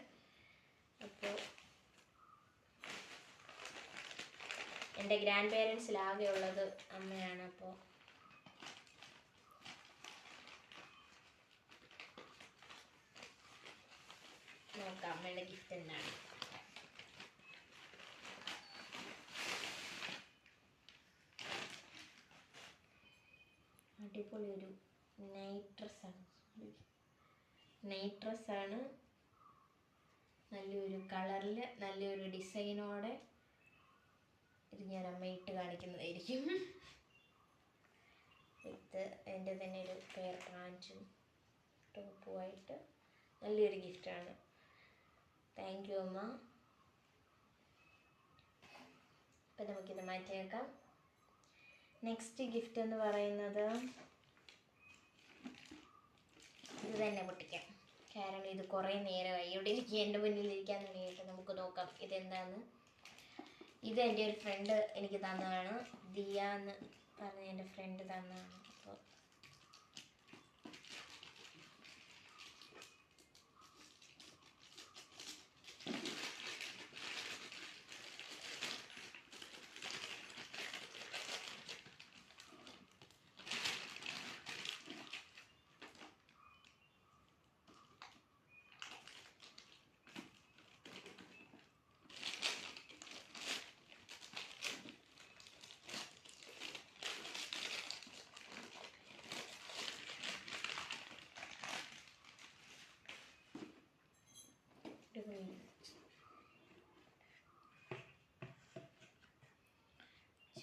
അപ്പോൾ എൻ്റെ ഗ്രാൻഡ് പേരൻസിലാകെ ഉള്ളത് അമ്മയാണ്. അപ്പോൾ നോക്കാം അമ്മയുടെ ഗിഫ്റ്റ് എന്താണ്. അടിപൊളി ഒരു നൈറ്റ് ഡ്രസ്സാണ്. നല്ലൊരു കളറിൽ നല്ലൊരു ഡിസൈനോടെ ഇത് ഞാൻ അമ്മയിട്ട് കാണിക്കുന്നതായിരിക്കും. ഇത് എൻ്റെ തന്നെ ഒരു പെയർ പാൻറ്റും ടോപ്പുമായിട്ട് നല്ലൊരു ഗിഫ്റ്റാണ്. താങ്ക് യു അമ്മ. അപ്പം നമുക്കിത് മാറ്റി വെക്കാം. നെക്സ്റ്റ് ഗിഫ്റ്റ് എന്ന് പറയുന്നത് ഇത് തന്നെ പൊട്ടിക്കാം. കാരണം ഇത് കുറേ നേരമായി ഇവിടെ എൻ്റെ മുന്നിലിരിക്കാൻ തുടങ്ങിയിട്ട്. നമുക്ക് നോക്കാം ഇതെന്താന്ന്. ഇത് എൻ്റെ ഒരു ഫ്രണ്ട് എനിക്ക് തന്നതാണ്. ദിയ എന്ന് പറഞ്ഞ എൻ്റെ ഫ്രണ്ട് തന്നതാണ്. അപ്പോൾ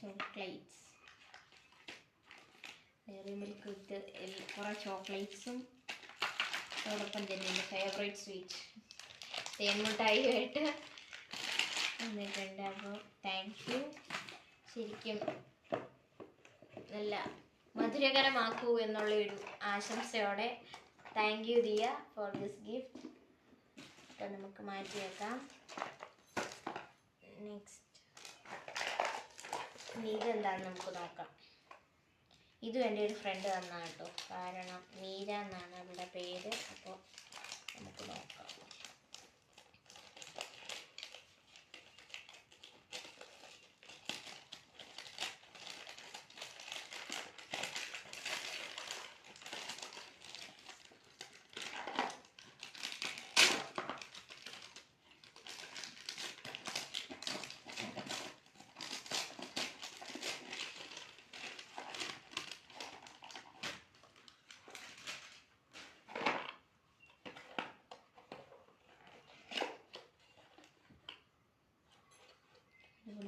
ചോക്ലേറ്റ്സ്, ഡയറി മിൽക്ക് വിത്ത് കുറേ ചോക്ലേറ്റ്സും അതോടൊപ്പം തന്നെ എൻ്റെ ഫേവറേറ്റ് സ്വീറ്റ് തേൻമുട്ടായിയായിട്ട് വന്നിട്ടുണ്ട്. അപ്പോൾ താങ്ക് യു. ശരിക്കും നല്ല മധുരകരമാക്കൂ എന്നുള്ളൊരു ആശംസയോടെ thank you Diya for this gift. അപ്പോൾ നമുക്ക് മാറ്റി വെക്കാം. നെക്സ്റ്റ് ഇതെന്താണെന്ന് നമുക്ക് നോക്കാം. ഇതും എൻ്റെ ഒരു ഫ്രണ്ട് തന്നാണ് കേട്ടോ, കാരണം മീര എന്നാണ് അവളുടെ പേര്. അപ്പോൾ നമുക്ക് നോക്കാം.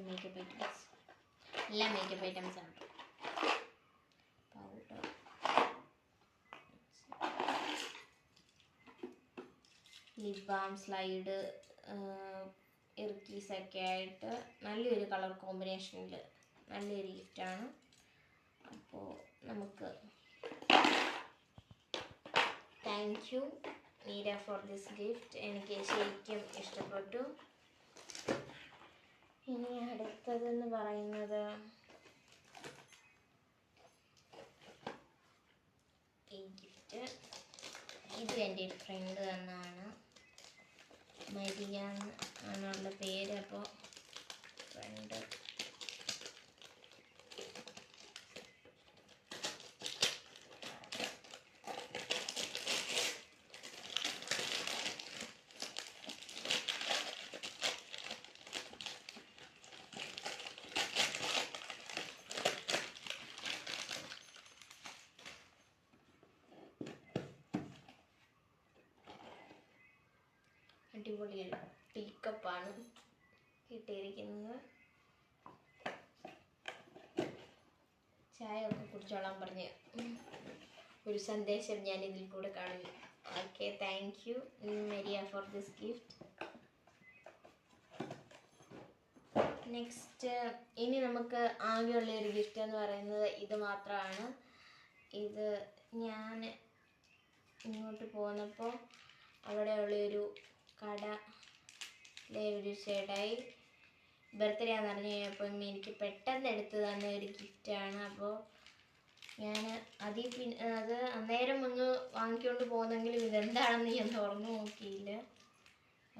മേക്കപ്പ് ഐറ്റംസ്, എല്ലാം മേക്കപ്പ് ഐറ്റംസ് ആണ്. പൗഡർ, ലിപ് ബാം, സ്ലൈഡ്, ഇർക്കീസൊക്കെ ആയിട്ട് നല്ലൊരു കളർ കോമ്പിനേഷനിൽ നല്ലൊരു ഗിഫ്റ്റാണ്. അപ്പോൾ നമുക്ക് thank you Meera four this gift. എനിക്ക് ശരിക്കും ഇഷ്ടപ്പെട്ടു. ഇനി അടുത്തതെന്ന് പറയുന്നത് ഈ ഗിഫ്റ്റ്. ഇത് എൻ്റെ ഒരു ഫ്രണ്ട് തന്നാണ്, മരിയ ആണുള്ള പേര്. അപ്പോൾ ഫ്രണ്ട് അടിപൊളി ടീക്കപ്പാണ് കിട്ടിയിരിക്കുന്നത്. ചായ ഒക്കെ കുടിച്ചോളാൻ പറഞ്ഞ് ഒരു സന്ദേശം ഞാൻ ഇതിൽ കൂടെ കാണുന്നു. Okay, thank U Maria four this gift. Next ഇനി നമുക്ക് ആകെയുള്ള ഒരു ഗിഫ്റ്റ് എന്ന് പറയുന്നത് ഇത് മാത്രമാണ്. ഇത് ഞാൻ ഇങ്ങോട്ട് പോന്നപ്പോൾ അവിടെയുള്ളൊരു കടയിലെ ഒരു ചേട്ടായി ബർത്ത്ഡേ ആണെന്ന് അറിഞ്ഞു കഴിഞ്ഞപ്പം എനിക്ക് പെട്ടെന്ന് എടുത്ത് തന്ന ഒരു ഗിഫ്റ്റാണ്. അപ്പോൾ ഞാൻ അത് അന്നേരം ഒന്ന് വാങ്ങിക്കൊണ്ട് പോകുന്നെങ്കിലും ഇതെന്താണെന്ന് ഞാൻ തുറന്നു നോക്കിയില്ല.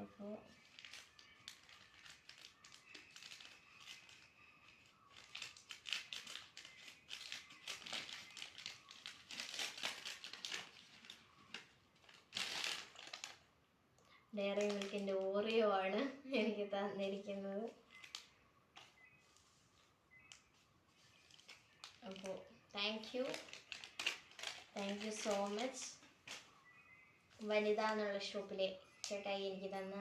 അപ്പോൾ ഡയറി മിൽക്കിൻ്റെ ഓറിയോ ആണ് എനിക്ക് തന്നിരിക്കുന്നത്. അപ്പോൾ താങ്ക് യു സോ മച്ച്. വനിത എന്നുള്ള ഷോപ്പിലെ ചേട്ടായി എനിക്ക് തന്ന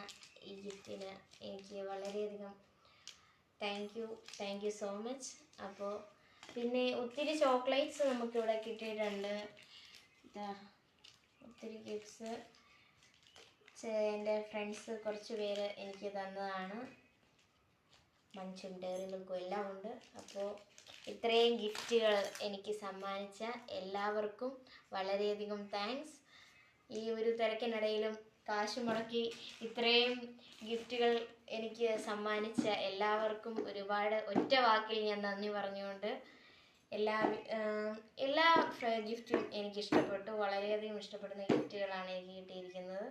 ഈ ഗിഫ്റ്റിന് എനിക്ക് വളരെയധികം താങ്ക് യു സോ മച്ച്. അപ്പോൾ പിന്നെ ഒത്തിരി ചോക്ലേറ്റ്സ് നമുക്കിവിടെ കിട്ടിയിട്ടുണ്ട്. ഒത്തിരി ഗിഫ്റ്റ്സ് എൻ്റെ ഫ്രണ്ട്സ് കുറച്ച് പേര് എനിക്ക് തന്നതാണ്. മഞ്ചും ഡയറി മിൽക്കും എല്ലാം ഉണ്ട്. അപ്പോൾ ഇത്രയും ഗിഫ്റ്റുകൾ എനിക്ക് സമ്മാനിച്ച എല്ലാവർക്കും വളരെയധികം താങ്ക്സ്. ഈ ഒരു തിരക്കിനിടയിലും കാശ് മുടക്കി ഇത്രയും ഗിഫ്റ്റുകൾ എനിക്ക് സമ്മാനിച്ച എല്ലാവർക്കും ഒരുപാട് ഒറ്റ വാക്കിൽ ഞാൻ നന്ദി പറഞ്ഞുകൊണ്ട് എല്ലാ ഗിഫ്റ്റും എനിക്ക് ഇഷ്ടപ്പെട്ടു. വളരെയധികം ഇഷ്ടപ്പെടുന്ന ഗിഫ്റ്റുകളാണ് എനിക്ക് കിട്ടിയിരിക്കുന്നത്.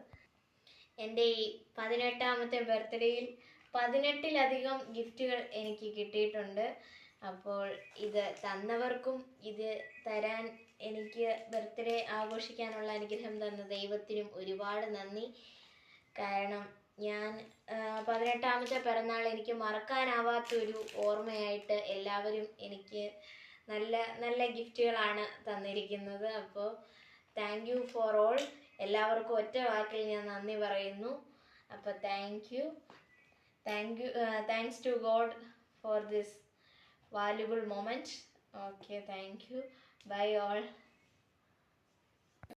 എൻ്റെ ഈ 18ാമത്തെ ബർത്ത്ഡേയിൽ 18ലധികം ഗിഫ്റ്റുകൾ എനിക്ക് കിട്ടിയിട്ടുണ്ട്. അപ്പോൾ ഇത് തന്നവർക്കും ഇത് തരാൻ എനിക്ക് ബർത്ത്ഡേ ആഘോഷിക്കാനുള്ള അനുഗ്രഹം തന്ന ദൈവത്തിനും ഒരുപാട് നന്ദി. കാരണം ഞാൻ 18ാമത്തെ പിറന്നാൾ എനിക്ക് മറക്കാനാവാത്തൊരു ഓർമ്മയായിട്ട് എല്ലാവരും എനിക്ക് നല്ല നല്ല ഗിഫ്റ്റുകളാണ് തന്നിരിക്കുന്നത്. അപ്പോൾ താങ്ക് യു ഫോർ ഓൾ. എല്ലാവർക്കും ഒറ്റ വാക്കിൽ ഞാൻ നന്ദി പറയുന്നു. അപ്പോൾ thanks to God for this valuable moment. Okay, thank you. Bye all.